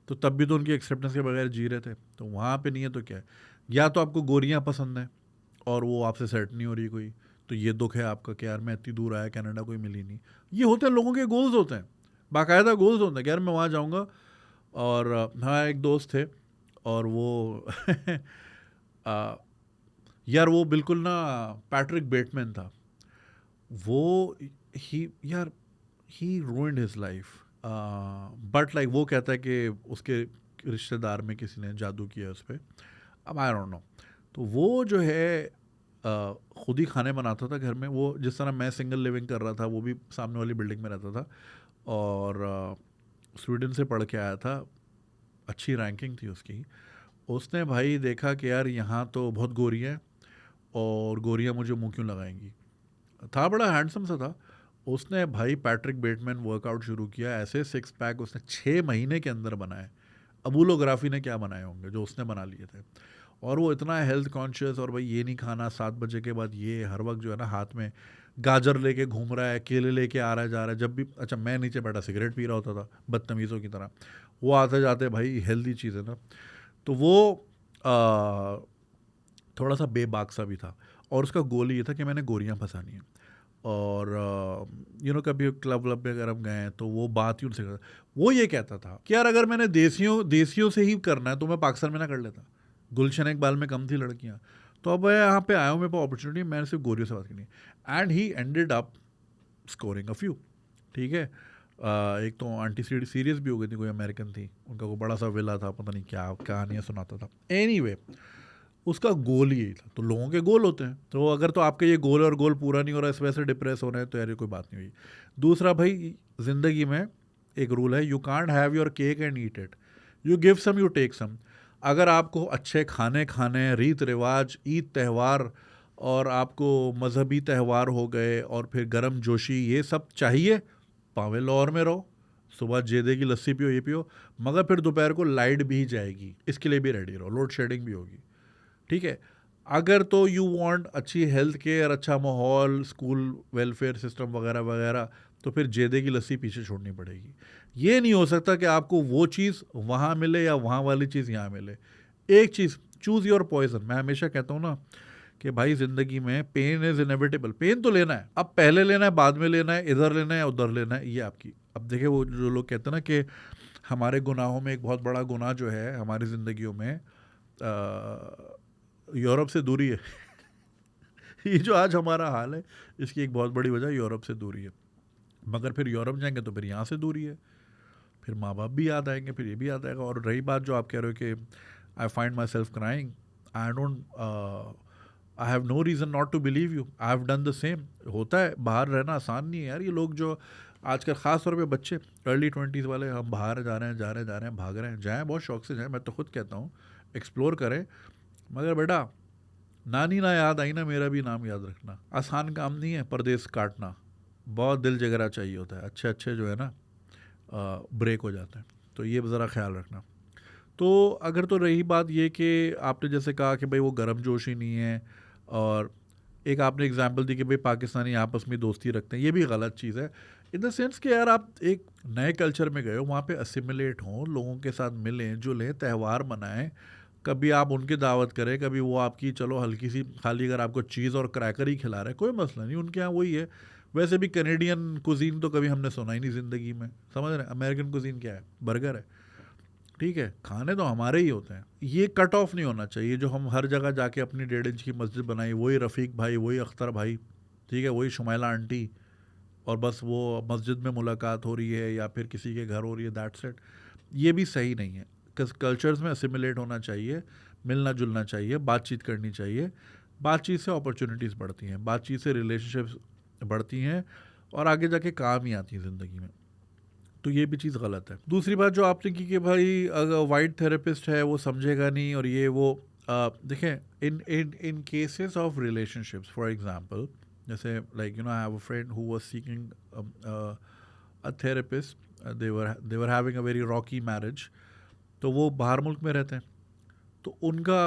तो तब भी तो उनकी एक्सेप्टेंस के बगैर जी रहे थे। तो वहाँ पे नहीं है तो क्या है? या तो आपको गोरियाँ पसंद हैं और वो आपसे सेट नहीं हो रही कोई, तो ये दुख है आपका कि यार मैं इतनी दूर आया, कनाडा कोई मिली नहीं। ये होते हैं लोगों के गोल्स, होते हैं बाकायदा गोल्स होते हैं कि यार मैं वहाँ जाऊँगा। और हाँ, एक दोस्त थे, और वो यार वो बिल्कुल ना पैट्रिक बेटमैन था वो। He ruined his life, but like वो कहता है कि उसके रिश्तेदार में किसी ने जादू किया उस पर। अब आई डोंट नो। तो वो जो है खुद ही खाने बनाता था घर में। वो जिस तरह मैं सिंगल लिविंग कर रहा था, वो भी सामने वाली बिल्डिंग में रहता था, और स्वीडन से पढ़ के आया था, अच्छी रैंकिंग थी उसकी। उसने भाई देखा कि यार यहाँ तो बहुत गोरियाँ हैं, और गोरियाँ मुझे मुँह क्यों लगाएंगी। था बड़ा हैंडसम सा था। उसने भाई पैट्रिक बेटमैन वर्कआउट शुरू किया, ऐसे 6 पैक उसने 6 महीने के अंदर बनाए। अबूलोग्राफी ने क्या बनाए होंगे जो उसने बना लिए थे। और वो इतना हेल्थ कॉन्शियस, और भाई ये नहीं खाना 7 बजे के बाद, ये हर वक्त जो है ना हाथ में गाजर लेके घूम रहा है, केले लेके आ रहा है जा रहा है। जब भी, अच्छा मैं नीचे बैठा सिगरेट पी रहा होता था बदतमीज़ों की तरह, वो आते जाते भाई हेल्दी चीज़ है ना। तो वो थोड़ा सा बेबाक सा भी था, और उसका गोल ये था कि मैंने गोरियां फंसानी है। और कभी क्लब व्लब में अगर हम गए हैं तो वो बात ही उनसे करता। वो ये कहता था कि यार अगर मैंने देसियों से ही करना है तो मैं पाकिस्तान में ना कर लेता। गुलशन इकबाल में कम थी लड़कियां, तो अब मैं यहाँ पे आया हूँ, मेरे पास अपॉर्चुनिटी, मैंने सिर्फ गोरियों से बात करनी है। And he ended up scoring a few, ठीक है। एक तो आंटी सीरियस भी हो गई थी, कोई अमेरिकन थी, उनका कोई बड़ा सा विला था, पता नहीं क्या कहानियाँ सुनाता था। एनीवे, उसका गोल ही यही था। तो लोगों के गोल होते हैं, तो अगर तो आपके ये गोल और गोल पूरा नहीं हो रहा है, इस वजह से डिप्रेस हो रहे हैं, तो यार ये कोई बात नहीं हुई। दूसरा भाई, ज़िंदगी में एक रूल है, you can't have your cake and eat it, you give some you take some. अगर आपको अच्छे खाने, रीत रिवाज, ईद त्यौहार, और आपको मजहबी त्यौहार हो गए, और फिर गर्म जोशी, ये सब चाहिए, पावे लाहौर में रहो, सुबह जेदे की लस्सी पियो, ये पियो, मगर फिर दोपहर को लाइट भी जाएगी, इसके लिए भी रेडी रहो, लोड शेडिंग भी होगी, ठीक है। अगर तो यू वांट अच्छी हेल्थ केयर, अच्छा माहौल, स्कूल वेलफेयर सिस्टम वगैरह वगैरह, तो फिर जेदे की लस्सी पीछे छोड़नी पड़ेगी। ये नहीं हो सकता कि आपको वो चीज़ वहाँ मिले या वहाँ वाली चीज़ यहाँ मिले। एक चीज़, चूज़ योर पॉइजन। मैं हमेशा कहता हूँ ना कि भाई ज़िंदगी में पेन इज़ इनेविटेबल। पेन तो लेना है, अब पहले लेना है, बाद में लेना है, इधर लेना है, उधर लेना है, ये आपकी। अब देखिए वो जो लोग कहते हैं ना कि हमारे गुनाहों में एक बहुत बड़ा गुनाह जो है हमारी ज़िंदगियों में यूरोप से दूरी है। ये जो आज हमारा हाल है, इसकी एक बहुत बड़ी वजह यूरोप से दूरी है। मगर फिर यूरोप जाएंगे तो फिर यहाँ से दूरी है, फिर माँ बाप भी याद आएंगे, फिर ये भी याद आएगा। और रही बात जो आप कह रहे हो कि I find myself crying, I don't, I have no reason not to believe you, I have done the same. होता है, बाहर रहना आसान नहीं है यार। ये लोग जो आजकल ख़ास तौर पे बच्चे अर्ली 20s वाले, हम बाहर जा रहे हैं, जा रहे हैं, जा रहे हैं, भाग रहे हैं, जाएँ बहुत शौक से जाएँ, मैं तो खुद कहता हूँ एक्सप्लोर करें। मगर बेटा, नानी ना याद आई ना मेरा भी नाम याद रखना। आसान काम नहीं है परदेश काटना, बहुत दिल जगरा चाहिए होता है। अच्छे अच्छे जो है ना ब्रेक हो जाते हैं, तो ये ज़रा ख्याल रखना। तो अगर तो रही बात ये कि आपने जैसे कहा कि भाई वो गर्मजोशी नहीं है, और एक आपने एग्जांपल दी कि भाई पाकिस्तानी आपस में दोस्ती रखते हैं, ये भी गलत चीज़ है इन द सेंस कि यार आप एक नए कल्चर में गए हो, वहाँ पे असिमिलेट हों, लोगों के साथ मिलें जुलें, त्यौहार मनाएं, कभी आप उनकी दावत करें, कभी वो आपकी, चलो हल्की सी खाली अगर आपको चीज़ और क्रैकर ही खिला रहे हैं कोई मसला नहीं, उनके यहाँ वही है। वैसे भी कैनेडियन कुजीन तो कभी हमने सुना ही नहीं ज़िंदगी में, समझ रहे हैं? अमेरिकन कुजीन क्या है? बर्गर है, ठीक है, खाने तो हमारे ही होते हैं। ये कट ऑफ नहीं होना चाहिए जो हम हर जगह जाके अपनी 1.5 इंच की मस्जिद बनाई, वही रफ़ीक भाई, वही अख्तर भाई, ठीक है, वही शुमैला आंटी, और बस वो मस्जिद में मुलाकात हो रही है या फिर किसी के घर हो रही है, दैट्स इट। ये भी सही नहीं है। कल्चर्स में असिमिलेट होना चाहिए, मिलना जुलना चाहिए, बातचीत करनी चाहिए। बातचीत से अपॉर्चुनिटीज़ बढ़ती हैं, बातचीत से रिलेशनशिप्स बढ़ती हैं और आगे जाके काम ही आती हैं ज़िंदगी में। तो ये भी चीज़ गलत है। दूसरी बात जो आपने की कि भाई अगर वाइट थेरेपिस्ट है वो समझेगा नहीं और ये वो, देखें, in in in cases of relationships, for example, जैसे like you know I have a friend who was seeking a therapist, they were having a very rocky marriage, तो वो बाहर मुल्क में रहते हैं। तो उनका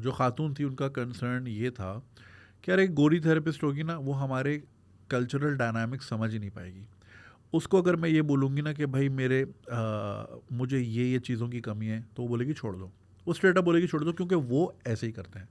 जो खातून थी उनका कंसर्न ये था कि यार एक गोरी थेरेपिस्ट होगी ना, वो हमारे कल्चरल डायनामिक्स समझ ही नहीं पाएगी। उसको अगर मैं ये बोलूँगी ना कि भाई मुझे ये चीज़ों की कमी है, तो वो बोलेगी छोड़ दो, वो स्ट्रेट अप बोलेगी छोड़ दो, क्योंकि वो ऐसे ही करते हैं।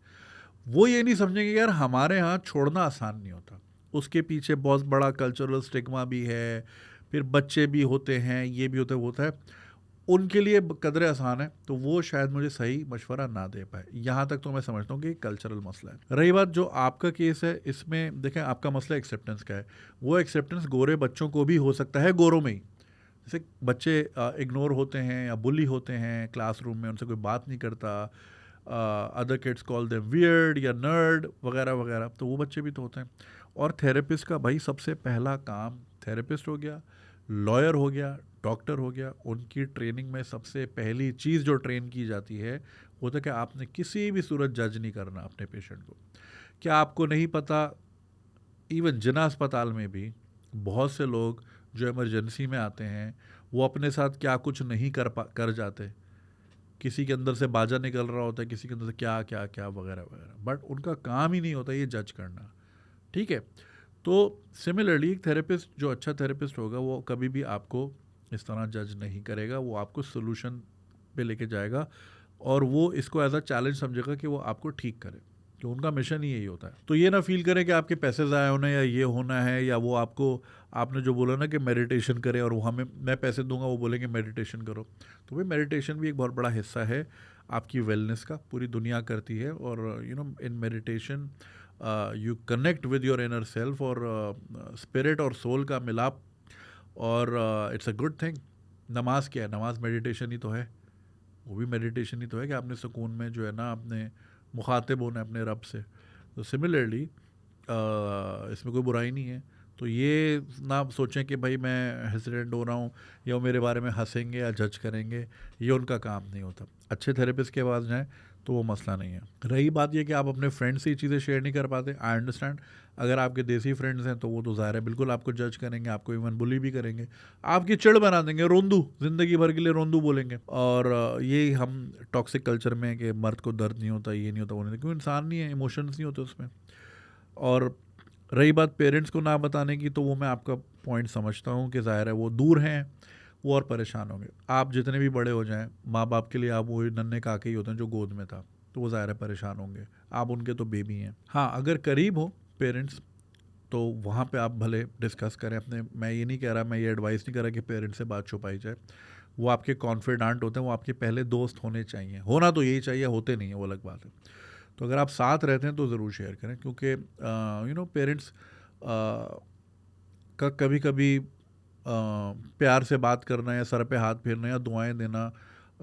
वो ये नहीं समझेंगे कि यार हमारे यहाँ छोड़ना आसान नहीं होता, उसके पीछे बहुत बड़ा कल्चरल स्टिग्मा भी है, फिर बच्चे भी होते हैं, ये भी होता है, वो होता है। उनके लिए कदरे आसान है, तो वो शायद मुझे सही मशवरा ना दे पाए। यहाँ तक तो मैं समझता हूँ कि कल्चरल मसला है। रही बात जो आपका केस है, इसमें देखें आपका मसला एक्सेप्टेंस का है। वो एक्सेप्टेंस गोरे बच्चों को भी हो सकता है, गोरों में ही। जैसे बच्चे इग्नोर होते हैं या बुली होते हैं क्लासरूम में, उनसे कोई बात नहीं करता, other kids call them weird या नर्ड वगैरह वगैरह, तो वो बच्चे भी तो होते हैं। और थेरेपिस्ट का भाई सबसे पहला काम, थेरेपिस्ट हो गया, लॉयर हो गया, डॉक्टर हो गया, उनकी ट्रेनिंग में सबसे पहली चीज़ जो ट्रेन की जाती है वो तो कि आपने किसी भी सूरत जज नहीं करना अपने पेशेंट को। क्या आपको नहीं पता, इवन जिना अस्पताल में भी बहुत से लोग जो इमरजेंसी में आते हैं वो अपने साथ क्या कुछ नहीं कर जाते। किसी के अंदर से बाजा निकल रहा होता है, किसी के अंदर से क्या क्या क्या वगैरह वगैरह, बट उनका काम ही नहीं होता ये जज करना, ठीक है। तो सिमिलरली एक थेरेपिस्ट जो अच्छा थेरेपिस्ट होगा वो कभी भी आपको इस तरह जज नहीं करेगा, वो आपको सोल्यूशन पे लेके जाएगा और वो इसको एज अ चैलेंज समझेगा कि वो आपको ठीक करे, तो उनका मिशन ही यही होता है। तो ये ना फील करें कि आपके पैसे ज़ाया होने या ये होना है, या वो आपको, आपने जो बोला ना कि मेडिटेशन करें और वो हमें, मैं पैसे दूंगा वो बोलेंगे मेडिटेशन करो, तो भाई मेडिटेशन भी एक बहुत बड़ा हिस्सा है आपकी वेलनेस का, पूरी दुनिया करती है। और you know in meditation you connect with your inner self और स्पिरिट और सोल का मिलाप, और इट्स अ गुड थिंग। नमाज क्या है? नमाज मेडिटेशन ही तो है, वो भी मेडिटेशन ही तो है कि आपने सुकून में जो है ना अपने मुखातिब होना है अपने रब से। तो सिमिलरली इसमें कोई बुराई नहीं है। तो ये ना सोचें कि भाई मैं हेसिडेंट हो रहा हूँ या वो मेरे बारे में हंसेंगे या जज करेंगे, ये उनका काम नहीं होता। अच्छे थेरेपिस्ट के पास जाएँ तो वो मसला नहीं है। रही बात ये कि आप अपने फ्रेंड से ये चीज़ें शेयर नहीं कर पाते, आई अंडरस्टैंड। अगर आपके देसी फ्रेंड्स हैं तो वो तो ज़ाहिर है बिल्कुल आपको जज करेंगे, आपको इवन बुली भी करेंगे, आपकी चिड़ बना देंगे, रोंदू, ज़िंदगी भर के लिए रोंदू बोलेंगे। और ये हम टॉक्सिक कल्चर में कि मर्द को दर्द नहीं होता, ये नहीं होता, वो नहीं होता, क्यों? इंसान नहीं है, इमोशंस नहीं होते उसमें। और रही बात पेरेंट्स को ना बताने की, तो वो मैं आपका पॉइंट समझता हूँ कि ज़ाहिर है वो दूर हैं, वो और परेशान होंगे। आप जितने भी बड़े हो जाएं, माँ बाप के लिए आप वही नन्हे काके ही होते हैं जो गोद में था, तो वो ज़ाहिर है परेशान होंगे, आप उनके तो बेबी हैं। हाँ, अगर करीब हो पेरेंट्स तो वहाँ पे आप भले डिस्कस करें अपने, मैं ये नहीं कह रहा, मैं ये एडवाइस नहीं कर रहा कि पेरेंट्स से बात छुपाई जाए, वो आपके कॉन्फिडेंट होते हैं, वो आपके पहले दोस्त होने चाहिए। होना तो यही चाहिए, होते नहीं है, वो अलग बात है। तो अगर आप साथ रहते हैं तो ज़रूर शेयर करें, क्योंकि पेरेंट्स का कभी कभी प्यार से बात करना या सर पे हाथ फेरना या दुआएं देना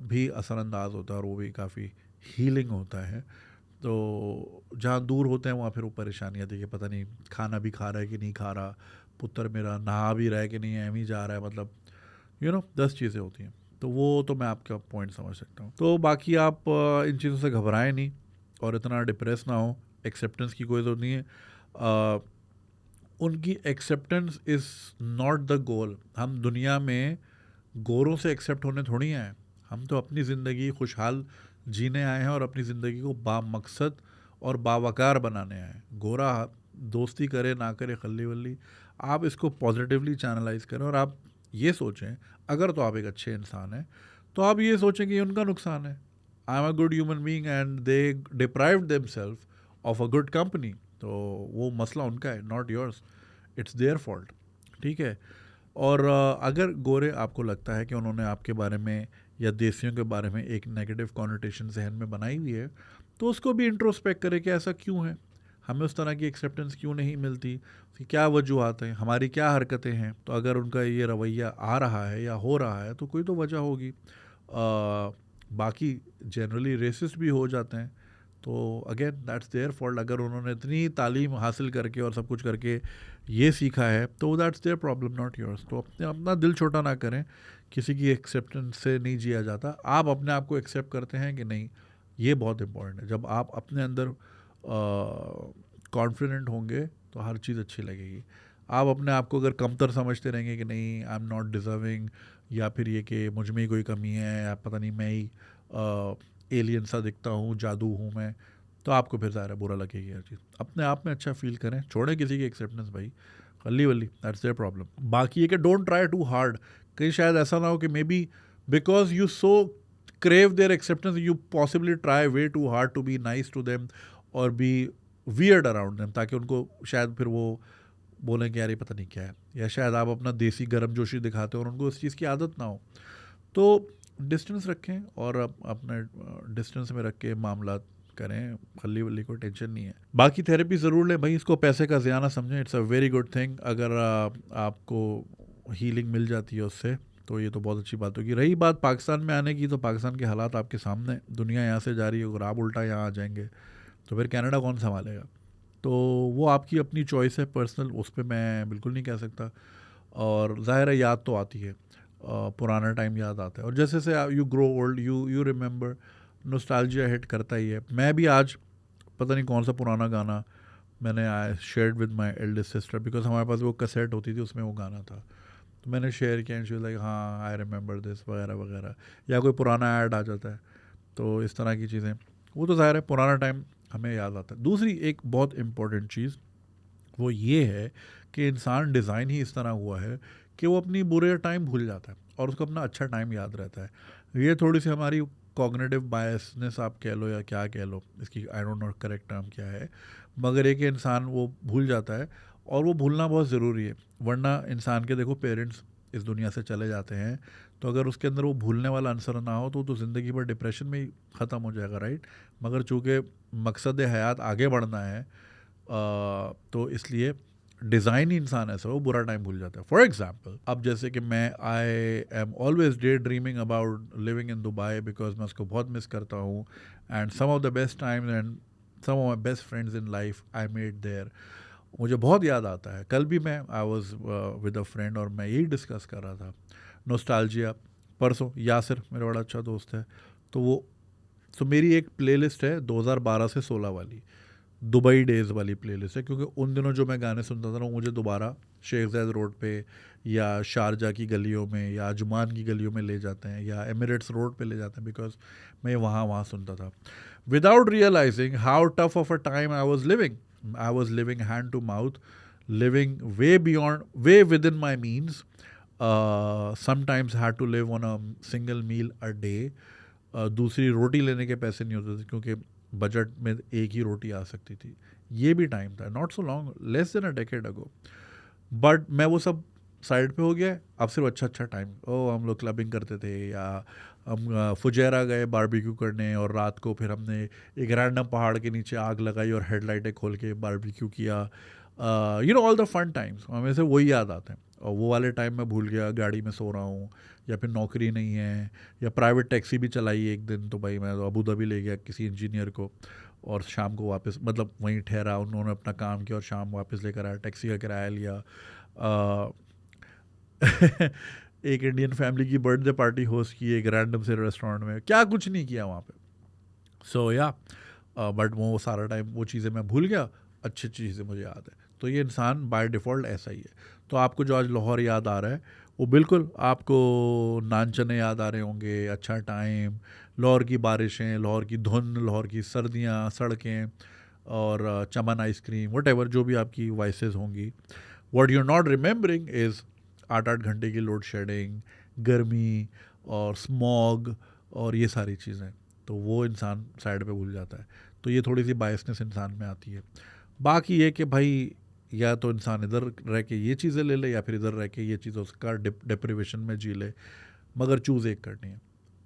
भी असरअंदाज होता है, और वो भी काफ़ी हीलिंग होता है। तो जहाँ दूर होते हैं वहाँ फिर वो परेशानी आती है कि पता नहीं खाना भी खा रहा है कि नहीं खा रहा, पुत्र मेरा नहा भी रहा है कि नहीं, एम ही जा रहा है, मतलब 10 चीज़ें होती हैं। तो वो तो मैं आपका पॉइंट समझ सकता हूँ। तो बाकी आप इन चीज़ों से घबराएं नहीं और इतना डिप्रेस ना हो। एक्सेप्टेंस की कोई ज़रूरत नहीं है। उनकी acceptance is not the goal. हम दुनिया में गोरों से एक्सेप्ट होने थोड़ी आए हैं। हम तो अपनी ज़िंदगी खुशहाल जीने आए हैं और अपनी ज़िंदगी को बामकसद और बावकार बनाने आए हैं। गोरा दोस्ती करे ना करे खल्ली वल्ली, आप इसको पॉजिटिवली चैनलाइज करें और आप ये सोचें, अगर तो आप एक अच्छे इंसान हैं तो आप ये सोचें कि ये उनका नुकसान है। I am a good human being and they deprived themselves of a good company, तो वो मसला उनका है, not yours, it's their fault. ठीक है। और अगर गोरे आपको लगता है कि उन्होंने आपके बारे में या देसियों के बारे में एक नेगेटिव कॉनोटेशन जहन में बनाई हुई है, तो उसको भी इंट्रोस्पेक्ट करें कि ऐसा क्यों है, हमें उस तरह की एक्सेप्टेंस क्यों नहीं मिलती, उसकी क्या वजूहत हैं, हमारी क्या हरकतें हैं। तो अगर उनका ये रवैया आ रहा है या हो रहा है तो कोई तो वजह होगी। बाकी जनरली रेसिस्ट भी हो जाते हैं, तो अगेन दैट्स देयर फॉल्ट। अगर उन्होंने इतनी तालीम हासिल करके और सब कुछ करके ये सीखा है तो that's their problem, not yours. तो अपना दिल छोटा ना करें, किसी की एक्सेप्टेंस से नहीं जिया जाता। आप अपने आप को एक्सेप्ट करते हैं कि नहीं, ये बहुत इंपॉर्टेंट है। जब आप अपने अंदर कॉन्फिडेंट होंगे तो हर चीज़ अच्छी लगेगी। आप अपने आप को अगर कमतर समझते रहेंगे कि नहीं आई एम नॉट डिज़र्विंग, या फिर ये कि मुझ में ही कोई कमी है, या पता नहीं मैं ही एलियन सा दिखता हूँ, जादू हूँ मैं, तो आपको फिर ज़्यादा बुरा लगेगी हर चीज़। अपने आप में अच्छा फील करें, छोड़ें किसी की एक्सेप्टेंस भाई, खल्ली वल्ली, दैट्स देयर प्रॉब्लम। बाकी ये कि डोंट ट्राई टू हार्ड। कहीं शायद ऐसा ना हो कि may be because you so crave their acceptance, you possibly try way too hard to be nice to them और be weird around them, ताकि उनको शायद फिर वो बोलें कि यार ये पता नहीं क्या है, या शायद आप अपना देसी गर्मजोशी दिखाते हो और उनको उस चीज़ की आदत ना हो। तो डिस्टेंस रखें और अपने डिस्टेंस में रख के मामला करें, खल्ली वल्ली कोई टेंशन नहीं है। बाकी थेरेपी ज़रूर लें भाई, इसको पैसे का ज़िया ना समझें, it's a very good thing. अगर आपको हीलिंग मिल जाती है उससे तो ये तो बहुत अच्छी बात होगी। रही बात पाकिस्तान में आने की, तो पाकिस्तान के हालात आपके सामने, दुनिया यहाँ से जा रही है, अगर आप उल्टा यहाँ आ जाएंगे तो फिर कनाडा कौन संभालेगा। तो वो आपकी अपनी चॉइस है पर्सनल, उस पर मैं बिल्कुल नहीं कह सकता। और ज़ाहिर है याद तो आती है, पुराना टाइम याद आता है, और जैसे जैसे you grow old you remember, nostalgia hit करता ही है। मैं भी आज पता नहीं कौन सा पुराना गाना मैंने I shared with my eldest sister, because हमारे पास वो कैसेट होती थी, उसमें वो गाना था, तो मैंने शेयर किया एंड शी वाज लाइक हाँ आई रिमेंबर दिस वगैरह वगैरह। या कोई पुराना ऐड आ जाता है, तो इस तरह की चीज़ें, वो तो ज़ाहिर है पुराना टाइम हमें याद आता है। दूसरी एक बहुत इम्पॉर्टेंट चीज़ वो ये है कि इंसान डिज़ाइन ही इस तरह हुआ है कि वो अपनी बुरे टाइम भूल जाता है और उसको अपना अच्छा टाइम याद रहता है। ये थोड़ी सी हमारी कॉग्निटिव बायसनेस आप कह लो या क्या कह लो, इसकी आई डोंट नो करेक्ट टर्म क्या है, मगर एक इंसान वो भूल जाता है, और वो भूलना बहुत ज़रूरी है। वरना इंसान के देखो पेरेंट्स इस दुनिया से चले जाते हैं, तो अगर उसके अंदर वो भूलने वाला आंसर ना हो तो ज़िंदगी भर डिप्रेशन में ही ख़त्म हो जाएगा, राइट। मगर चूँकि मकसद हयात आगे बढ़ना है, तो इसलिए डिज़ाइन ही इंसान ऐसा वो बुरा टाइम भूल जाता है। फॉर एग्जाम्पल अब जैसे कि मैं I am always day dreaming about living in Dubai, because मैं उसको बहुत मिस करता हूँ, and some of the best times and some of my best friends in life I made there, मुझे बहुत याद आता है। कल भी मैं I was with a friend और मैं यही डिस्कस कर रहा था नोस्टाल्जिया। परसों यासिर मेरा बड़ा अच्छा दोस्त है, तो मेरी एक प्लेलिस्ट है 2012 से 16 वाली, दुबई डेज़ वाली प्लेलिस्ट है, क्योंकि उन दिनों जो मैं गाने सुनता था ना, वो मुझे दोबारा शेख ज़ायद रोड पे या शारजा की गलियों में या अजमान की गलियों में ले जाते हैं या एमिरेट्स रोड पे ले जाते हैं, बिकॉज मैं वहाँ सुनता था without realising how tough of a time I was living hand to mouth, living way beyond, way within my means, sometimes had to live on a single meal a day. दूसरी रोटी लेने के पैसे नहीं होते थे, क्योंकि बजट में एक ही रोटी आ सकती थी। ये भी टाइम था, not so long, less than a decade ago. But मैं वो सब साइड पे हो गया, अब सिर्फ अच्छा टाइम, हम लोग क्लबिंग करते थे, या हम फुजेरा गए बारबेक्यू करने, और रात को फिर हमने एक रैंडम पहाड़ के नीचे आग लगाई और हेडलाइटें खोल के बारबेक्यू किया, ऑल द फन टाइम्स, हमें से वही याद आते हैं। और वो वाले टाइम मैं भूल गया, गाड़ी में सो रहा हूँ, या फिर नौकरी नहीं है, या प्राइवेट टैक्सी भी चलाई एक दिन, तो भाई मैं तो अबू धाबी ले गया किसी इंजीनियर को, और शाम को वापस, मतलब वहीं ठहरा, उन्होंने अपना काम किया और शाम वापस लेकर आया, टैक्सी का किराया लिया। एक इंडियन फैमिली की बर्थडे पार्टी होस्ट की एक रैंडम से रेस्टोरेंट में, क्या कुछ नहीं किया वहाँ पे। सो या बट वो सारा टाइम वो चीज़ें मैं भूल गया, अच्छी चीज़ें मुझे याद है। तो ये इंसान बाय डिफ़ॉल्ट ऐसा ही है। तो आपको जो आज लाहौर याद आ रहा है, वो बिल्कुल आपको नान चने याद आ रहे होंगे, अच्छा टाइम, लाहौर की बारिशें, लाहौर की धुंध, लाहौर की सर्दियाँ, सड़कें, और चमन आइसक्रीम, वट जो भी आपकी वाइसेस होंगी। What you not remembering is 8-8 घंटे की लोड शेडिंग, गर्मी और स्मॉग और ये सारी चीज़ें। तो वो इंसान साइड पे भूल जाता है। तो ये थोड़ी सी बायसनेस इंसान में आती है। बाकी ये कि भाई या तो इंसान इधर रह के ये चीज़ें ले ले, या फिर इधर रह के ये चीज़ उसका डिप्रिवेशन में जी ले, मगर चूज़ एक करनी है।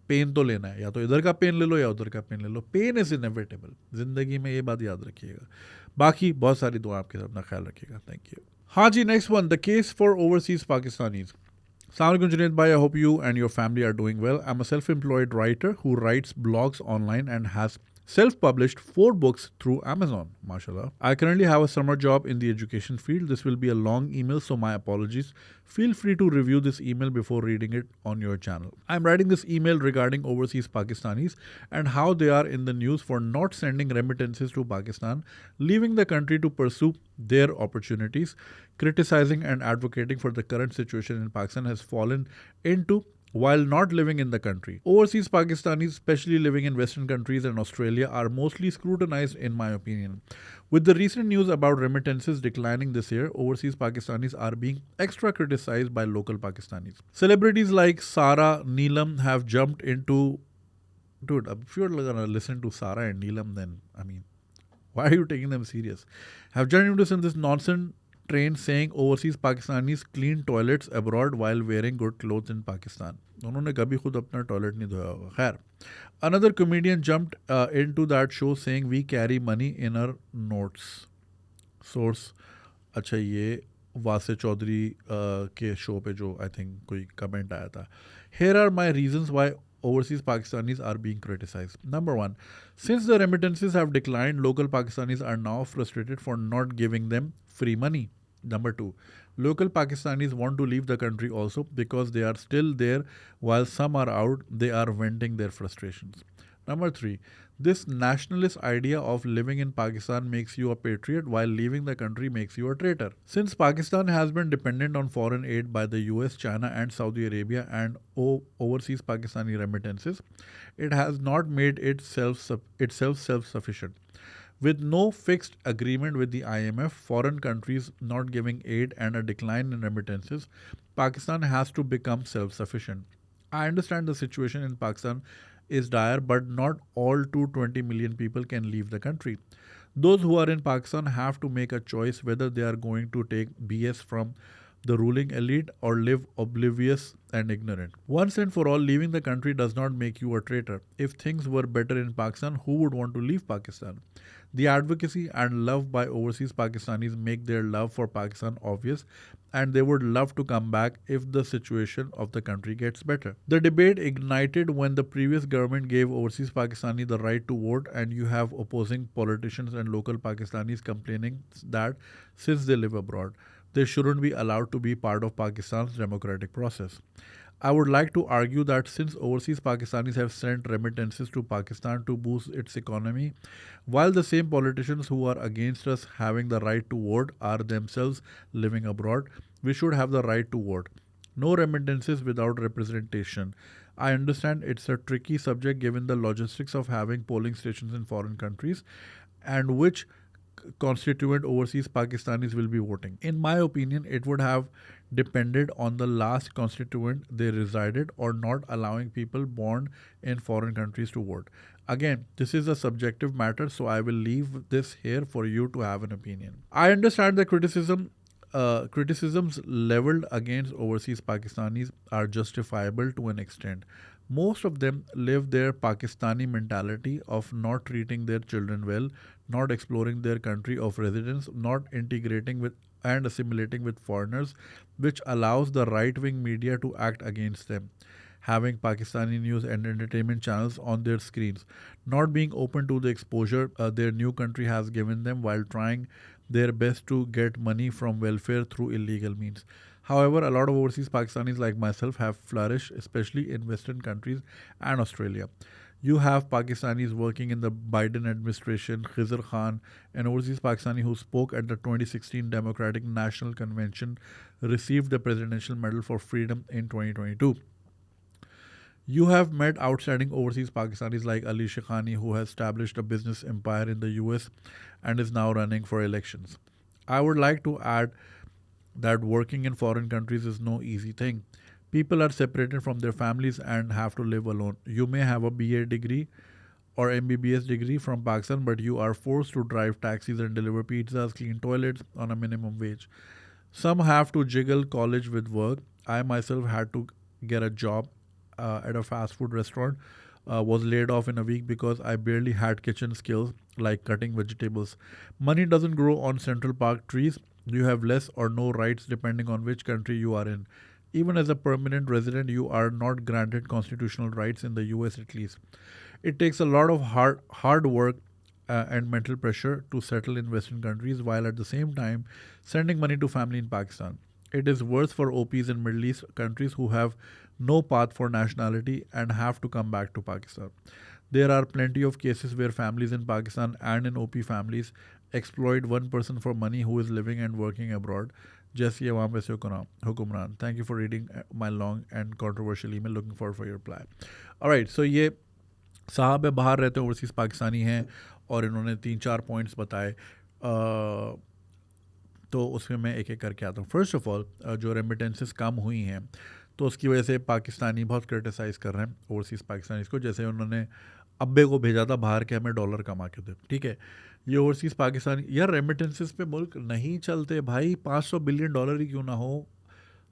पेन तो लेना है, या तो इधर का पेन ले लो या उधर का पेन ले लो, पेन इज़ इनएविटेबल ज़िंदगी में, ये बात याद रखिएगा। बाकी बहुत सारी दुआ आपके साथ, अपना ख्याल रखिएगा। Thank you. हाँ जी, next one, the case for overseas Pakistanis. Assalamualaikum Junaid bhai, I hope you and your family are doing well. I'm a self-employed writer who writes blogs online and has self-published 4 books through Amazon. MashaAllah. I currently have a summer job in the education field. This will be a long email, so my apologies. Feel free to review this email before reading it on your channel. I'm writing this email regarding overseas Pakistanis and how they are in the news for not sending remittances to Pakistan, leaving the country to pursue their opportunities. Criticizing and advocating for the current situation in Pakistan has fallen into while not living in the country. Overseas Pakistanis, especially living in Western countries and Australia, are mostly scrutinized in my opinion. With the recent news about remittances declining this year, overseas Pakistanis are being extra criticized by local Pakistanis. Celebrities like Sara Neelam have jumped into... Dude, if you're gonna listen to Sara and Neelam, then, I mean, why are you taking them serious? Have jumped into some this nonsense train saying overseas Pakistanis clean toilets abroad while wearing good clothes in Pakistan. उन्होंने कभी खुद अपना टॉयलेट नहीं धोया होगा। खैर, another comedian jumped into that show saying we carry money in our notes. Source, अच्छा ये वासे चौधरी के शो पे जो आई थिंक कोई कमेंट आया था। Here are my reasons why overseas Pakistanis are being criticized. Number 1, since the remittances have declined, local Pakistanis are now frustrated for not giving them free money. Number 2, local Pakistanis want to leave the country also because they are still there while some are out, they are venting their frustrations. Number 3, this nationalist idea of living in Pakistan makes you a patriot while leaving the country makes you a traitor. Since Pakistan has been dependent on foreign aid by the US, China and Saudi Arabia and overseas Pakistani remittances, it has not made itself self-sufficient. With no fixed agreement with the IMF, foreign countries not giving aid and a decline in remittances, Pakistan has to become self-sufficient. I understand the situation in Pakistan is dire, but not all 220 million people can leave the country. Those who are in Pakistan have to make a choice whether they are going to take BS from the ruling elite or live oblivious and ignorant. Once and for all, leaving the country does not make you a traitor. If things were better in Pakistan, who would want to leave Pakistan? The advocacy and love by overseas Pakistanis make their love for Pakistan obvious, and they would love to come back if the situation of the country gets better. The debate ignited when the previous government gave overseas Pakistani the right to vote, and you have opposing politicians and local Pakistanis complaining that since they live abroad, they shouldn't be allowed to be part of Pakistan's democratic process. I would like to argue that since overseas Pakistanis have sent remittances to Pakistan to boost its economy, while the same politicians who are against us having the right to vote are themselves living abroad, we should have the right to vote. No remittances without representation. I understand it's a tricky subject given the logistics of having polling stations in foreign countries and which constituent overseas Pakistanis will be voting. In my opinion, it would have depended on the last constituent they resided or not allowing people born in foreign countries to vote. Again, this is a subjective matter, so I will leave this here for you to have an opinion. I understand the criticism criticisms leveled against overseas Pakistanis are justifiable to an extent. Most of them live their Pakistani mentality of not treating their children well, not exploring their country of residence, not integrating with and assimilating with foreigners, which allows the right wing media to act against them. Having Pakistani news and entertainment channels on their screens, not being open to the exposure their new country has given them while trying their best to get money from welfare through illegal means. However, a lot of overseas Pakistanis like myself have flourished, especially in Western countries and Australia. You have Pakistanis working in the Biden administration, Khizr Khan, an overseas Pakistani who spoke at the 2016 Democratic National Convention, received the Presidential Medal for Freedom in 2022. You have met outstanding overseas Pakistanis like Ali Shikhani, who has established a business empire in the US and is now running for elections. I would like to add that working in foreign countries is no easy thing. People are separated from their families and have to live alone. You may have a BA degree or MBBS degree from Pakistan, but you are forced to drive taxis and deliver pizzas, clean toilets on a minimum wage. Some have to jiggle college with work. I myself had to get a job at a fast food restaurant, was laid off in a week because I barely had kitchen skills like cutting vegetables. Money doesn't grow on Central Park trees. You have less or no rights depending on which country you are in. Even as a permanent resident, you are not granted constitutional rights in the US at least. It takes a lot of hard work and mental pressure to settle in Western countries while at the same time sending money to family in Pakistan. It is worse for OPs in Middle East countries who have no path for nationality and have to come back to Pakistan. There are plenty of cases where families in Pakistan and in OP families exploit one person for money who is living and working abroad. Just ये वहाँ पे से हुक्मरान. Thank you for reading my long and controversial email. Looking forward for your reply. Alright, so ये साहब है बाहर रहते हैं ओवरसीज़ पाकिस्तानी हैं और इन्होंने 3-4 पॉइंट्स बताए. तो उसमें मैं एक एक करके आता हूँ. फर्स्ट ऑफ ऑल जो रेमिटेंसेस कम हुई हैं तो उसकी वजह से पाकिस्तानी बहुत क्रिटिसाइज़ कर रहे हैं ओवरसीज़ पाकिस्तानीज़ को. जैसे उन्होंने अब्बे को भेजा था बाहर के हमें डॉलर कमा के दे. ठीक है, ये ओवरसीज़ पाकिस्तानी यार रेमिटेंसेस पे मुल्क नहीं चलते भाई. $500 बिलियन ही क्यों ना हो.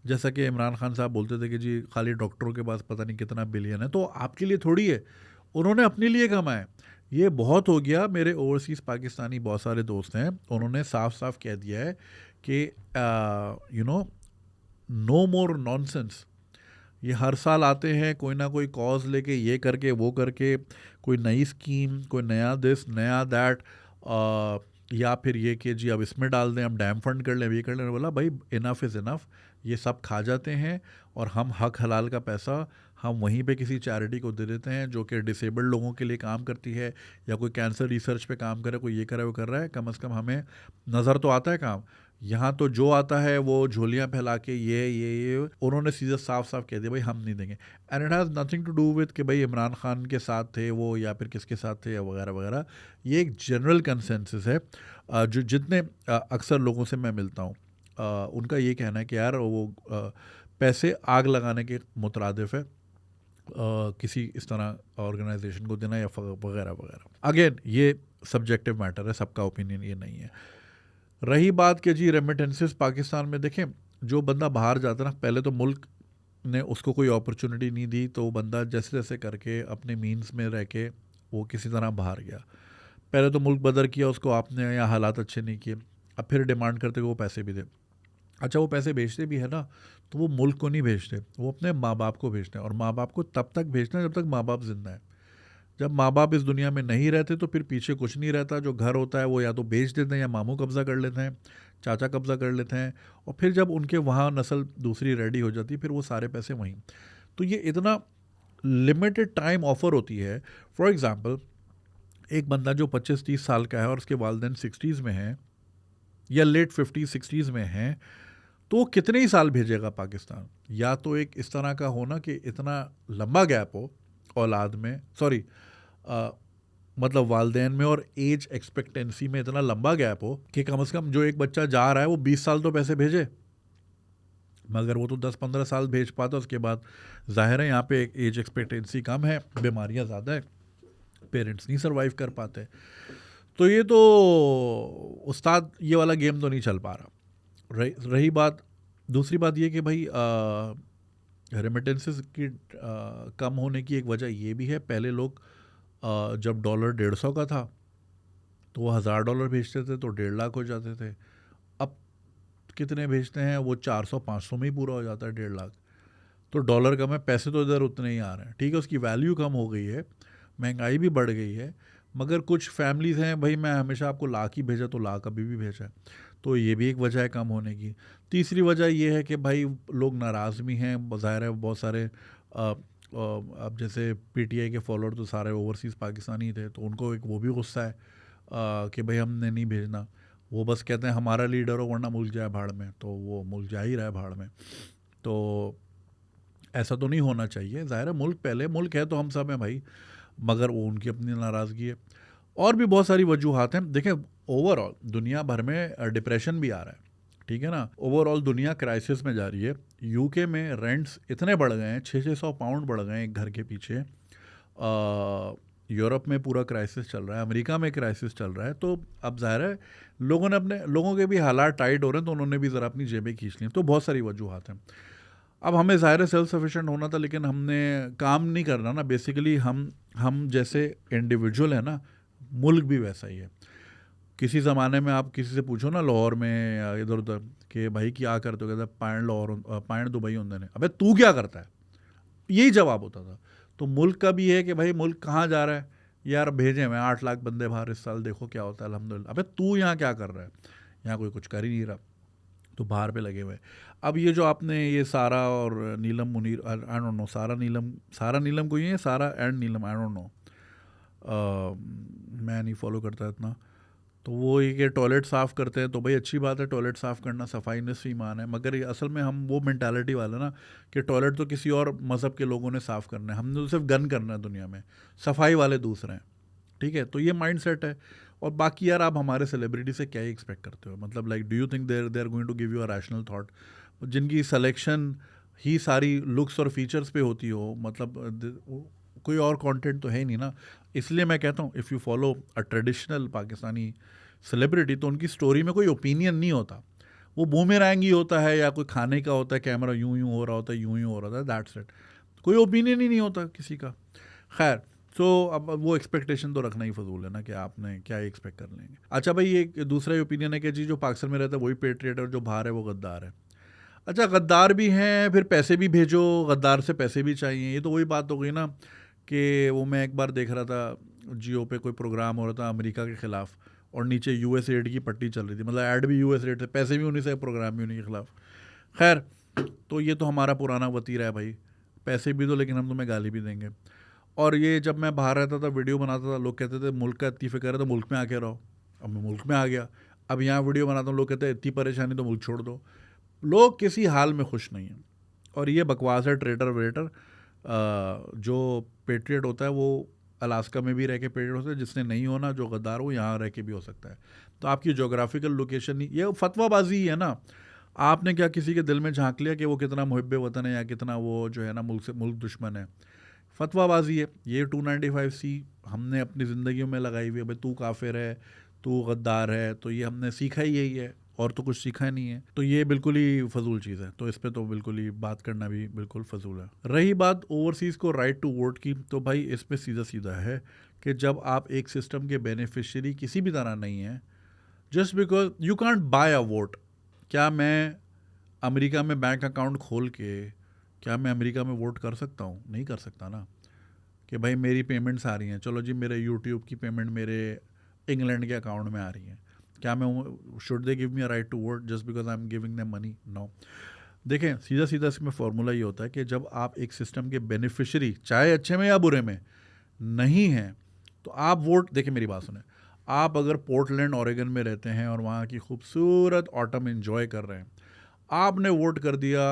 जैसा कि इमरान खान साहब बोलते थे कि जी खाली डॉक्टरों के पास पता नहीं कितना बिलियन है, तो आपके लिए थोड़ी है, उन्होंने अपने लिए कमाए. ये बहुत हो गया. मेरे ओवरसीज़ पाकिस्तानी बहुत सारे दोस्त हैं, उन्होंने साफ साफ कह दिया है कि नो मोर नॉनसेंस. ये हर साल आते हैं कोई ना कोई कॉज लेके, ये करके वो करके, कोई नई स्कीम, कोई नया दिस नया दैट, या फिर ये कि जी अब इसमें डाल दें, हम डैम फंड कर लें, ये कर लें. बोला भाई इनफ इज़ इनफ. ये सब खा जाते हैं और हम हक हलाल का पैसा हम वहीं पे किसी चैरिटी को दे देते हैं जो कि डिसेबल्ड लोगों के लिए काम करती है, या कोई कैंसर रिसर्च पे काम करे, कोई ये करे वो कर रहा है. कम से कम हमें नज़र तो आता है काम. यहाँ तो जो आता है वो झोलियाँ फैला के ये उन्होंने सीधे साफ साफ कह दिया भाई हम नहीं देंगे. And it has nothing to do with कि भाई इमरान खान के साथ थे वो या फिर किसके साथ थे या वगैरह वगैरह. ये एक जनरल कंसेंसस है. जो जितने अक्सर लोगों से मैं मिलता हूँ उनका ये कहना है कि यार वो पैसे आग लगाने के मुतरादिफ है किसी इस तरह ऑर्गेनाइजेशन को देना या वगैरह वगैरह. अगेन ये सब्जेक्टिव मैटर है, सबका ओपिनियन ये नहीं है. रही बात कि जी रेमिटेंसेस पाकिस्तान में, देखें जो बंदा बाहर जाता है ना, पहले तो मुल्क ने उसको कोई अपॉर्चुनिटी नहीं दी, तो बंदा जैसे जैसे करके अपने मीन्स में रह के वो किसी तरह बाहर गया. पहले तो मुल्क बदर किया उसको आपने, या हालात अच्छे नहीं किए, अब फिर डिमांड करते कि वो पैसे भी दे. अच्छा वो पैसे भेजते भी है ना, तो वो मुल्क को नहीं भेजते, वो अपने माँ बाप को भेजते हैं. और माँ बाप को तब तक भेजते हैं जब तक माँ बाप जिंदा है. जब माँ बाप इस दुनिया में नहीं रहते तो फिर पीछे कुछ नहीं रहता. जो घर होता है वो या तो बेच देते हैं, या मामू कब्ज़ा कर लेते हैं, चाचा कब्ज़ा कर लेते हैं, और फिर जब उनके वहाँ नस्ल दूसरी रेडी हो जाती है फिर वो सारे पैसे वहीं. तो ये इतना लिमिटेड टाइम ऑफर होती है. फॉर एग्ज़ाम्पल एक बंदा जो 25-30 साल का है और उसके वालिदैन 60s में हैं या लेट 50s-60s में हैं, तो वो कितने ही साल भेजेगा पाकिस्तान. या तो एक इस तरह का होना कि इतना लंबा गैप हो औलाद में, मतलब वालदेन में और एज एक्सपेक्टेंसी में इतना लंबा गैप हो कि कम से कम जो एक बच्चा जा रहा है वो 20 साल तो पैसे भेजे. मगर वो तो 10-15 साल भेज पाता, उसके बाद जाहिर है यहाँ पे एज एक्सपेक्टेंसी कम है, बीमारियाँ ज़्यादा है, पेरेंट्स नहीं सर्वाइव कर पाते. तो ये तो उस्ताद ये वाला गेम तो नहीं चल पा रहा. रही बात, दूसरी बात ये कि भाई रेमिटेंसेस की कम होने की एक वजह ये भी है, पहले लोग जब डॉलर 150 का था तो वो $1000 भेजते थे तो 1.5 लाख हो जाते थे। अब कितने भेजते हैं, वो 400-500 में ही पूरा हो जाता है 1.5 लाख। तो डॉलर कम है, पैसे तो इधर उतने ही आ रहे हैं, ठीक है, उसकी वैल्यू कम हो गई है, महंगाई भी बढ़ गई है, मगर कुछ फैमिलीज़ हैं भाई मैं हमेशा आपको लाख ही भेजा तो लाख अभी भी भेजा है, तो ये भी एक वजह है कम होने की। तीसरी वजह ये है कि भाई लोग नाराज़ भी हैं, ज़ाहिर है बहुत सारे अब जैसे पीटीआई के फॉलोअर तो सारे ओवरसीज़ पाकिस्तानी थे, तो उनको एक वो भी गुस्सा है कि भाई हमने नहीं भेजना, वो बस कहते हैं हमारा लीडर हो वरना मुल्क जाए भाड़ में, तो वो मुल्क जा ही रहा है भाड़ में। तो ऐसा तो नहीं होना चाहिए, ज़ाहिर है मुल्क पहले, मुल्क है तो हम सब हैं भाई, मगर वो उनकी अपनी नाराज़गी है। और भी बहुत सारी वजूहात हैं। देखें ओवरऑल दुनिया भर में डिप्रेशन भी आ रहा है, ठीक है ना, ओवरऑल दुनिया क्राइसिस में जा रही है। यूके में रेंट्स इतने बढ़ गए हैं, 600 पाउंड बढ़ गए हैं एक घर के पीछे। यूरोप में पूरा क्राइसिस चल रहा है, अमेरिका में क्राइसिस चल रहा है, तो अब ज़ाहिर है लोगों के भी हालात टाइट हो रहे हैं, तो उन्होंने भी ज़रा अपनी जेबें खींच ली। तो बहुत सारी वजूहात हैं। अब हमें ज़ाहिर है सेल्फ सफिशिएंट होना था, लेकिन हमने काम नहीं करना ना। बेसिकली हम जैसे इंडिविजुअल है ना, मुल्क भी वैसा ही है। किसी ज़माने में आप किसी से पूछो ना लाहौर में या इधर उधर कि भाई क्या करते हो, कहते पैंट लाहौर पैंट दुबई होंगे ने, अबे तू क्या करता है, यही जवाब होता था। तो मुल्क का भी है कि भाई मुल्क कहाँ जा रहा है, यार भेजे मैं 8 लाख बंदे बाहर इस साल, देखो क्या होता है अल्हम्दुलिल्लाह। अबे तू यहाँ क्या कर रहा है, यहाँ कोई कुछ कर ही नहीं रहा, तो बाहर पे लगे हुए। अब ये जो आपने ये सारा और नीलम मुनीर, आई डोंट नो, सारा नीलम कोई है, सारा and Neelam, I don't no, मैं नहीं फॉलो करता इतना। तो वो ये कि टॉयलेट साफ़ करते हैं, तो भाई अच्छी बात है, टॉयलेट साफ़ करना सफाई निस्फ़ ईमान है, मगर ये असल में हम वो मेंटालिटी वाले ना कि टॉयलेट तो किसी और मज़हब के लोगों ने साफ़ करना है, हमने तो सिर्फ गन करना है दुनिया में, सफाई वाले दूसरे हैं, ठीक है। तो ये माइंड सेट है। और बाकी यार आप हमारे सेलिब्रिटी से क्या ही एक्सपेक्ट करते हो, मतलब like do you think they are going to give you a rational thought, जिनकी सिलेक्शन ही सारी लुक्स और फीचर्स पे होती हो, मतलब कोई और कंटेंट तो है ही नहीं ना। इसलिए मैं कहता हूँ if you follow a traditional Pakistani celebrity तो उनकी स्टोरी में कोई ओपिनियन नहीं होता, वो बूमेरैंग ही होता है या कोई खाने का होता है, कैमरा यूं यूं हो रहा होता है, यूं यूं हो रहा होता है, दैट्स इट, कोई ओपिनियन ही नहीं होता किसी का। खैर, तो अब वो एक्सपेक्टेशन तो रखना ही फजूल है ना कि आपने क्या एक्सपेक्ट कर लेंगे। अच्छा भाई, एक दूसरा ओपिनियन है कि जी जो पाकिस्तान में रहता है वही पेट्रियट है और जो बाहर है वो गद्दार है। अच्छा, गद्दार भी हैं, फिर पैसे भी भेजो, गद्दार से पैसे भी चाहिए, ये तो वही बात हो गई ना कि वो मैं एक बार देख रहा था जियो पे कोई प्रोग्राम हो रहा था अमेरिका के ख़िलाफ़, और नीचे यूएस एड की पट्टी चल रही थी, मतलब ऐड भी यूएस एड से, पैसे भी उन्हीं से, प्रोग्राम भी उन्हीं के खिलाफ। खैर, तो ये तो हमारा पुराना वतीरा है भाई, पैसे भी दो लेकिन हम तुम्हें गाली भी देंगे। और ये जब मैं बाहर रहता था वीडियो बनाता था, लोग कहते थे मुल्क का इतनी फिक्र है तो मुल्क में आके रहो। अब मैं मुल्क में आ गया, अब यहाँ वीडियो बनाता हूँ, लोग कहते हैं इतनी परेशानी तो मुल्क छोड़ दो। लोग किसी हाल में खुश नहीं हैं, और ये बकवास है। ट्रेटर वेटर जो पेट्रियट होता है वो अलास्का में भी रह के पेट्रियट होता है, जिसने नहीं होना, जो गद्दार हो यहाँ रह के भी हो सकता है। तो आपकी जोग्राफिकल लोकेशन ही ये फतवाबाजी ही है ना। आपने क्या किसी के दिल में झांक लिया कि वो कितना मुहिब्ब वतन है या कितना वो जो है ना मुल्क से मुल्क दुश्मन है, फतवाबाजी है ये। 295C हमने अपनी ज़िंदगी में लगाई हुई है, भाई तू काफिर है, तू गद्दार है, तो ये हमने सीखा ही यही है, और तो कुछ सीखा नहीं है। तो ये बिल्कुल ही फजूल चीज़ है, तो इस पर तो बिल्कुल ही बात करना भी बिल्कुल फजूल है। रही बात ओवरसीज़ को राइट टू वोट की, तो भाई इस पर सीधा सीधा है कि जब आप एक सिस्टम के बेनिफिशियरी किसी भी तरह नहीं हैं, just because you can't buy a vote. क्या मैं अमेरिका में बैंक अकाउंट खोल के क्या मैं अमेरिका में वोट कर सकता हूँ? नहीं कर सकता ना। कि भाई मेरी पेमेंट्स आ रही हैं, चलो जी मेरे यूट्यूब की पेमेंट मेरे इंग्लैंड के अकाउंट में आ रही है, क्या मैं should they give me a right to vote just because I am giving them money? No. देखें सीधा सीधा इसमें फॉर्मूला ये होता है कि जब आप एक सिस्टम के बेनिफिशियरी, चाहे अच्छे में या बुरे में, नहीं हैं, तो आप वोट, देखिए मेरी बात सुने, आप अगर पोर्टलैंड ओरेगन में रहते हैं और वहाँ की खूबसूरत ऑटम एंजॉय कर रहे हैं, आपने वोट कर दिया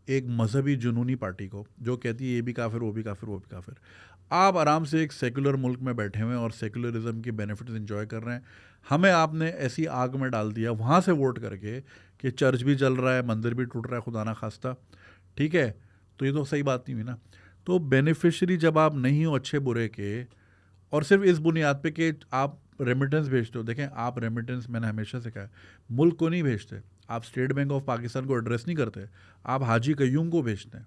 एक मजहबी जुनूनी पार्टी को जो कहती है ये भी काफिर, वो भी काफिर, वो भी काफिर। आप आराम से एक सेकुलर मुल्क में बैठे हुए हैं और सेकुलरिज्म की बेनिफिट्स एंजॉय कर रहे हैं, हमें आपने ऐसी आग में डाल दिया वहाँ से वोट करके कि चर्च भी जल रहा है, मंदिर भी टूट रहा है, खुदा ना खास्ता, ठीक है। तो ये तो सही बात नहीं हुई ना। तो बेनिफिशरी जब आप नहीं हो अच्छे बुरे के, और सिर्फ इस बुनियाद पे कि आप रेमिटेंस भेजते हो, देखें आप रेमिटेंस, मैंने हमेशा से कहा है, मुल्क को नहीं भेजते, आप स्टेट बैंक ऑफ पाकिस्तान को एड्रेस नहीं करते, आप हाजी कयूम को भेजते हैं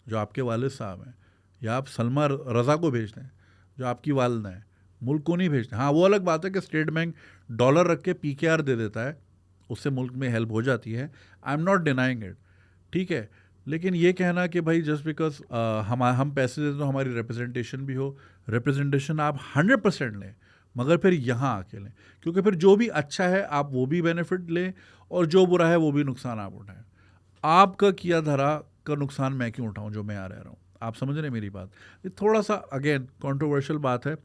जो आपके वालिद साहब हैं, या आप सलमा रज़ा को भेजते हैं जो आपकी वालदा है, मुल्क को नहीं भेजते। हाँ, वो अलग बात है कि स्टेट बैंक डॉलर रख के PKR दे देता है, उससे मुल्क में हेल्प हो जाती है, I am not denying it, ठीक है। लेकिन ये कहना कि भाई जस्ट बिकॉज हम पैसे देते तो हमारी रिप्रेजेंटेशन भी हो, रिप्रेजेंटेशन आप 100% लें, मगर फिर यहाँ आके लें, क्योंकि फिर जो भी अच्छा है आप वो भी बेनिफिट लें और जो बुरा है वो भी नुकसान आप उठाएं। आपका किया धरा का नुकसान मैं क्यों उठाऊं जो मैं आ रहा हूँ, आप समझ रहे हैं मेरी बात। ये थोड़ा सा अगेन कंट्रोवर्शियल बात है,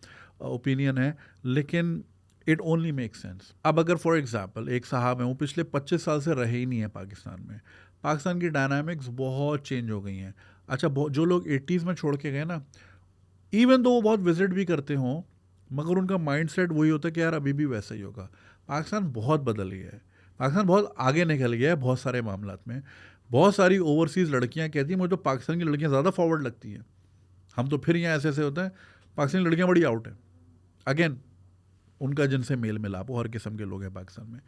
ओपिनियन है, लेकिन इट ओनली मेक सेंस। अब अगर फॉर एग्जांपल एक साहब हैं, वो पिछले 25 साल से रहे ही नहीं है पाकिस्तान में, पाकिस्तान की डायनामिक्स बहुत चेंज हो गई हैं। अच्छा, जो लोग 80s में छोड़ के गए ना, इवन तो वो बहुत विजिट भी करते हों, मगर उनका माइंड सेट वही होता है कि यार अभी भी वैसा ही होगा। पाकिस्तान बहुत बदल गया है, पाकिस्तान बहुत आगे निकल गया है बहुत सारे मामलात में। बहुत सारी ओवरसीज़ लड़कियां कहती हैं मुझे तो पाकिस्तान की लड़कियां ज़्यादा फॉरवर्ड लगती हैं, हम तो फिर यहाँ ऐसे ऐसे होते हैं, पाकिस्तानी लड़कियां बड़ी आउट हैं। अगेन उनका जिनसे मेल मिलाप हो, हर किस्म के लोग हैं पाकिस्तान में।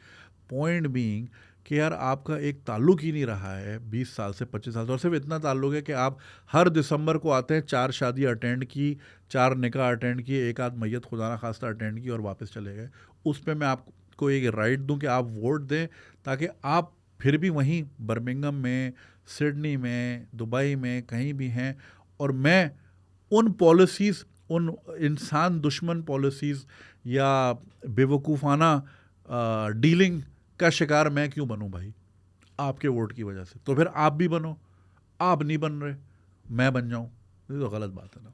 पॉइंट बीइंग कि यार आपका एक ताल्लुक ही नहीं रहा है 20 साल से 25 साल से, और सिर्फ इतना ताल्लुक है कि आप हर दिसंबर को आते हैं, 4 शादी अटेंड की, 4 निकाह अटेंड किए, एक आध मैयत खुदा ना खास्ता अटेंड की और वापस चले गए। उस पर मैं आपको एक राइट दूं कि आप वोट दें, ताकि आप फिर भी वहीं बर्मिंघम में, सिडनी में, दुबई में कहीं भी हैं, और मैं उन पॉलिसीज़, उन इंसान दुश्मन पॉलिसीज़ या बेवकूफ़ाना डीलिंग का शिकार मैं क्यों बनूं भाई, आपके वोट की वजह से। तो फिर आप भी बनो, आप नहीं बन रहे, मैं बन जाऊं, ये तो गलत बात है ना।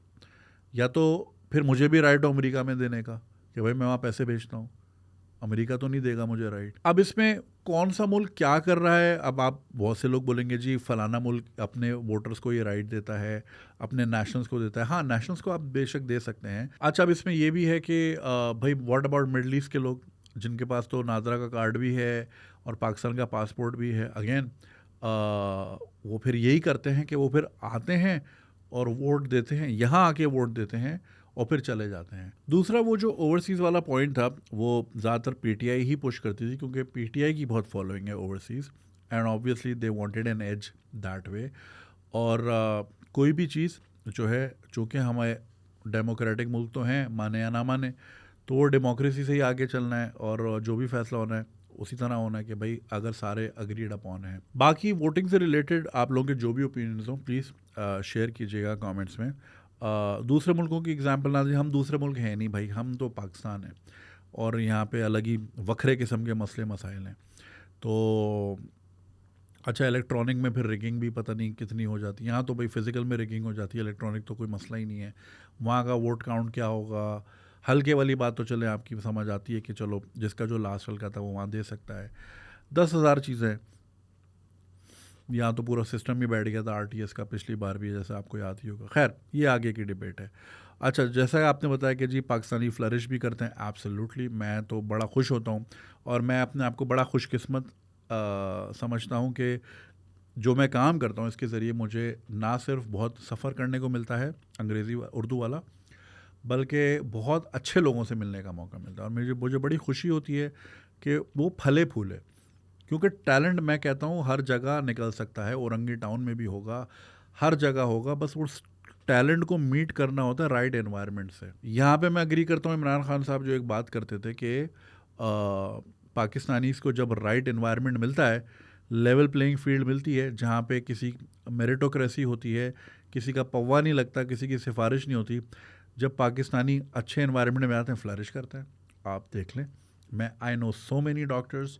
या तो फिर मुझे भी राइट हो अमेरिका में देने का कि भाई मैं वहाँ पैसे भेजता हूँ, अमेरिका तो नहीं देगा मुझे राइट। अब इसमें कौन सा मुल्क क्या कर रहा है, अब आप बहुत से लोग बोलेंगे जी फलाना मुल्क अपने वोटर्स को ये राइट देता है, अपने नेशनल्स को देता है। हाँ, नेशनल्स को आप बेशक दे सकते हैं। अच्छा, अब इसमें ये भी है कि भाई व्हाट अबाउट मिडल ईस्ट के लोग जिनके पास तो नादरा का कार्ड भी है और पाकिस्तान का पासपोर्ट भी है। अगेन वो फिर यही करते हैं कि वो फिर आते हैं और वोट देते हैं, यहाँ आके वोट देते हैं और फिर चले जाते हैं। दूसरा, वो जो ओवरसीज़ वाला पॉइंट था वो ज़्यादातर PTI ही पुश करती थी, क्योंकि PTI की बहुत फॉलोइंग है overseas, and obviously they wanted an edge that way. और कोई भी चीज़ जो है, चूँकि हमारे डेमोक्रेटिक मुल्क तो हैं, माने या ना माने, तो वो डेमोक्रेसी से ही आगे चलना है, और जो भी फैसला होना है उसी तरह होना है कि भाई अगर सारे अग्रीड अपॉन हैं। बाकी वोटिंग से रिलेटेड आप लोगों के जो भी ओपिनियंस हों प्लीज़ शेयर कीजिएगा कमेंट्स में। दूसरे मुल्कों की एग्जांपल ना दीजिए, हम दूसरे मुल्क हैं नहीं भाई, हम तो पाकिस्तान हैं, और यहाँ पे अलग ही वखरे किस्म के मसले मसाइल हैं। तो अच्छा, इलेक्ट्रॉनिक में फिर रिगिंग भी पता नहीं कितनी हो जाती है। यहाँ तो भाई फिज़िकल में रिगिंग हो जाती है, इलेक्ट्रॉनिक तो कोई मसला ही नहीं है। वहाँ का वोट काउंट क्या होगा, हल्के वाली बात तो चले आपकी समझ आती है कि चलो जिसका जो लास्ट हल्का था वो वहाँ दे सकता है। 10,000 चीज़ें, यहाँ तो पूरा सिस्टम ही बैठ गया था RTS का पिछली बार भी, जैसे आपको याद ही होगा। खैर, ये आगे की डिबेट है। अच्छा, जैसा आपने बताया कि जी पाकिस्तानी फ्लरिश भी करते हैं, एब्सोल्युटली, मैं तो बड़ा खुश होता हूँ और मैं अपने आप को बड़ा खुशकिस्मत समझता हूँ कि जो मैं काम करता हूँ इसके ज़रिए मुझे ना सिर्फ बहुत सफ़र करने को मिलता है अंग्रेज़ी उर्दू वाला, बल्कि बहुत अच्छे लोगों से मिलने का मौका मिलता है। और मुझे बड़ी खुशी होती है कि वो फले फूले, क्योंकि टैलेंट मैं कहता हूँ हर जगह निकल सकता है, औरंगी टाउन में भी होगा, हर जगह होगा, बस वो टैलेंट को मीट करना होता है राइट एनवायरनमेंट से। यहाँ पे मैं एग्री करता हूँ इमरान खान साहब जो एक बात करते थे कि पाकिस्तानीज़ को जब राइट एनवायरनमेंट मिलता है, लेवल प्लेइंग फील्ड मिलती है, जहाँ पे किसी मेरिटोक्रेसी होती है, किसी का पौवा नहीं लगता, किसी की सिफारिश नहीं होती, जब पाकिस्तानी अच्छे एनवायरनमेंट में आते हैं फ्लरिश करते हैं। आप देख लें, I know so many doctors,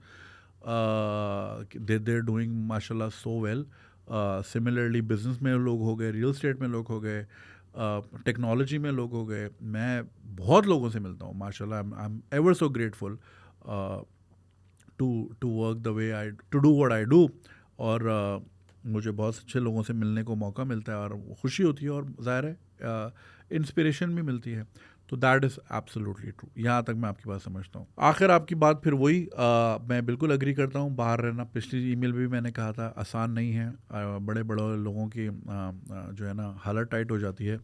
they doing माशाल्लाह सो वेल। सिमिलरली बिजनेस में लोग हो गए, रियल स्टेट में लोग हो गए, टेक्नोलॉजी में लोग हो गए। मैं बहुत लोगों से मिलता हूँ माशाल्लाह, I am ever so grateful to work the way I to do what I do. और मुझे बहुत अच्छे लोगों से मिलने को मौका मिलता है और खुशी होती है, और ज़ाहिर है इंस्पिरेशन भी मिलती है। तो दैट इज़ एब्सोल्युटली ट्रू। यहाँ तक मैं आपकी बात समझता हूँ। आखिर आपकी बात फिर वही, मैं बिल्कुल एग्री करता हूँ, बाहर रहना, पिछली ईमेल भी मैंने कहा था, आसान नहीं है। बड़े बड़े लोगों की जो है ना हालत टाइट हो जाती है।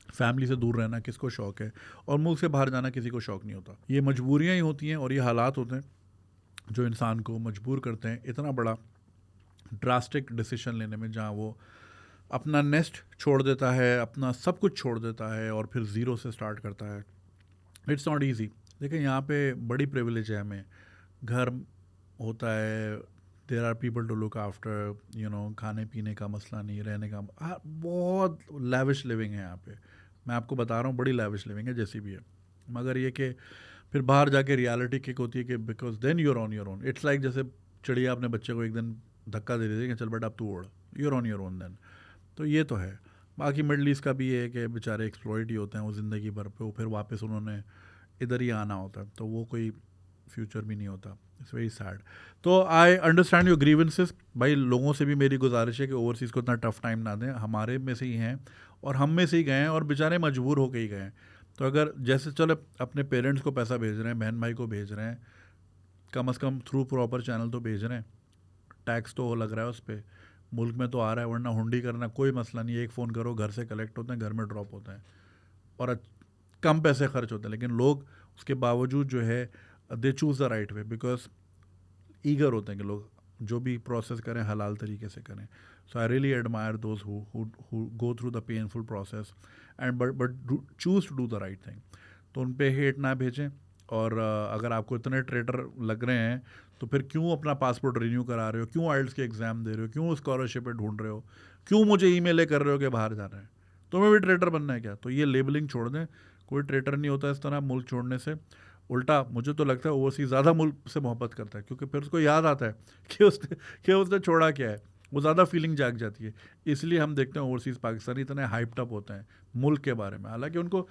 फैमिली से दूर रहना किसको शौक़ है, और मुल्क से बाहर जाना किसी को शौक़ नहीं होता। ये मजबूरियाँ ही होती हैं और ये हालात होते हैं। जो इंसान को मजबूर करते हैं इतना बड़ा ड्रास्टिक डिसीजन लेने में, जहाँ वो अपना नेस्ट छोड़ देता है, अपना सब कुछ छोड़ देता है और फिर ज़ीरो से स्टार्ट करता है। It's not easy. देखिए यहाँ पे बड़ी प्रिविलेज है हमें, घर होता है, there are people to look after, खाने पीने का मसला नहीं, रहने का बहुत लैविश लिविंग है यहाँ पे। मैं आपको बता रहा हूँ, बड़ी लैविश लिविंग है जैसी भी है, मगर ये कि फिर बाहर जाके रियलिटी किक होती है कि because then you're on your own. It's like जैसे चिड़िया अपने बच्चे को एक दिन धक्का दे देती है कि चल बेटा अब तू उड़, you're on your own then. तो ये तो है। बाकी मिडल ईस्ट का भी ये है कि बेचारे एक्सप्लॉइट ही होते हैं वो ज़िंदगी भर पे, वो फिर वापस उन्होंने इधर ही आना होता है, तो वो कोई फ्यूचर भी नहीं होता। It's very sad. तो आई अंडरस्टैंड योर ग्रीवेंसेस भाई। लोगों से भी मेरी गुजारिश है कि ओवरसीज़ को इतना टफ टाइम ना दें, हमारे में से ही हैं और हम में से ही गए हैं और बेचारे मजबूर होकर ही गए हैं। तो अगर जैसे चलो अपने पेरेंट्स को पैसा भेज रहे हैं, बहन भाई को भेज रहे हैं, कम से कम थ्रू प्रॉपर चैनल तो भेज रहे हैं, टैक्स तो लग रहा है उस पर, मुल्क में तो आ रहा है, वरना हुंडी करना कोई मसला नहीं है, एक फ़ोन करो घर से कलेक्ट होते हैं, घर में ड्रॉप होते हैं और कम पैसे खर्च होते हैं। लेकिन लोग उसके बावजूद जो है they choose the right way, because eager होते हैं कि लोग जो भी प्रोसेस करें हलाल तरीके से करें। So I really admire those who go through the painful process and but choose to do the right thing. तो उन पे हेट ना भेजें। और अगर आपको इतने ट्रेटर लग रहे हैं तो फिर क्यों अपना पासपोर्ट रिन्यू करा रहे हो, क्यों आइल्स के एग्ज़ाम दे रहे हो, क्यों स्कॉलरशिप ढूंढ रहे हो, क्यों मुझे ईमेलें कर रहे हो कि बाहर जाना है, तुम्हें भी ट्रेटर बनना है क्या? तो ये लेबलिंग छोड़ दें, कोई ट्रेटर नहीं होता इस तरह मुल्क छोड़ने से। उल्टा मुझे तो लगता है ओवरसीज़ ज़्यादा मुल्क से मोहब्बत करता है, क्योंकि फिर उसको याद आता है कि उसने छोड़ा क्या है, वो ज़्यादा फीलिंग जाग जाती है। इसलिए हम देखते हैं ओवरसीज़ पाकिस्तानी इतने हाइप्ड अप होते हैं मुल्क के बारे में, हालांकि उनको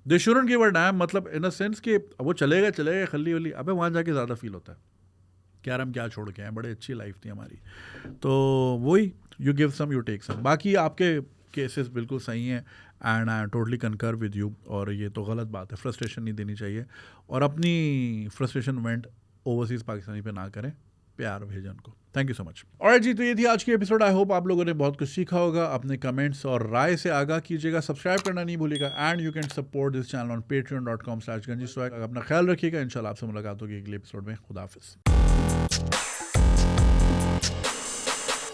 दे शुडंट गिव अ डैम, मतलब इन अ सेंस कि वो चलेगा खल्ली वली, अबे वहाँ जाके ज़्यादा फील होता है कि यार हम क्या छोड़ के आए, बड़े अच्छी लाइफ थी हमारी। तो वही, you give some you take some. बाकी आपके केसेस बिल्कुल सही हैं and I totally concur with you, और ये तो गलत बात है, फ्रस्ट्रेशन नहीं देनी चाहिए और अपनी फ्रस्ट्रेशन वेंट ओवरसीज़ पाकिस्तानी पे ना करें, प्यार भेजें उनको। Thank you so much. और जी, तो ये थी आज की एपिसोड। आई होप आप लोगों ने बहुत कुछ सीखा होगा। अपने कमेंट्स और राय से आगाह कीजिएगा, सब्सक्राइब करना नहीं भूलिएगा and you can support this channel on patreon.com/ganjiswag। अपना ख्याल रखिएगा, इंशाल्लाह आपसे मुलाकात होगी अगले एपिसोड में। खुदा हाफिज़।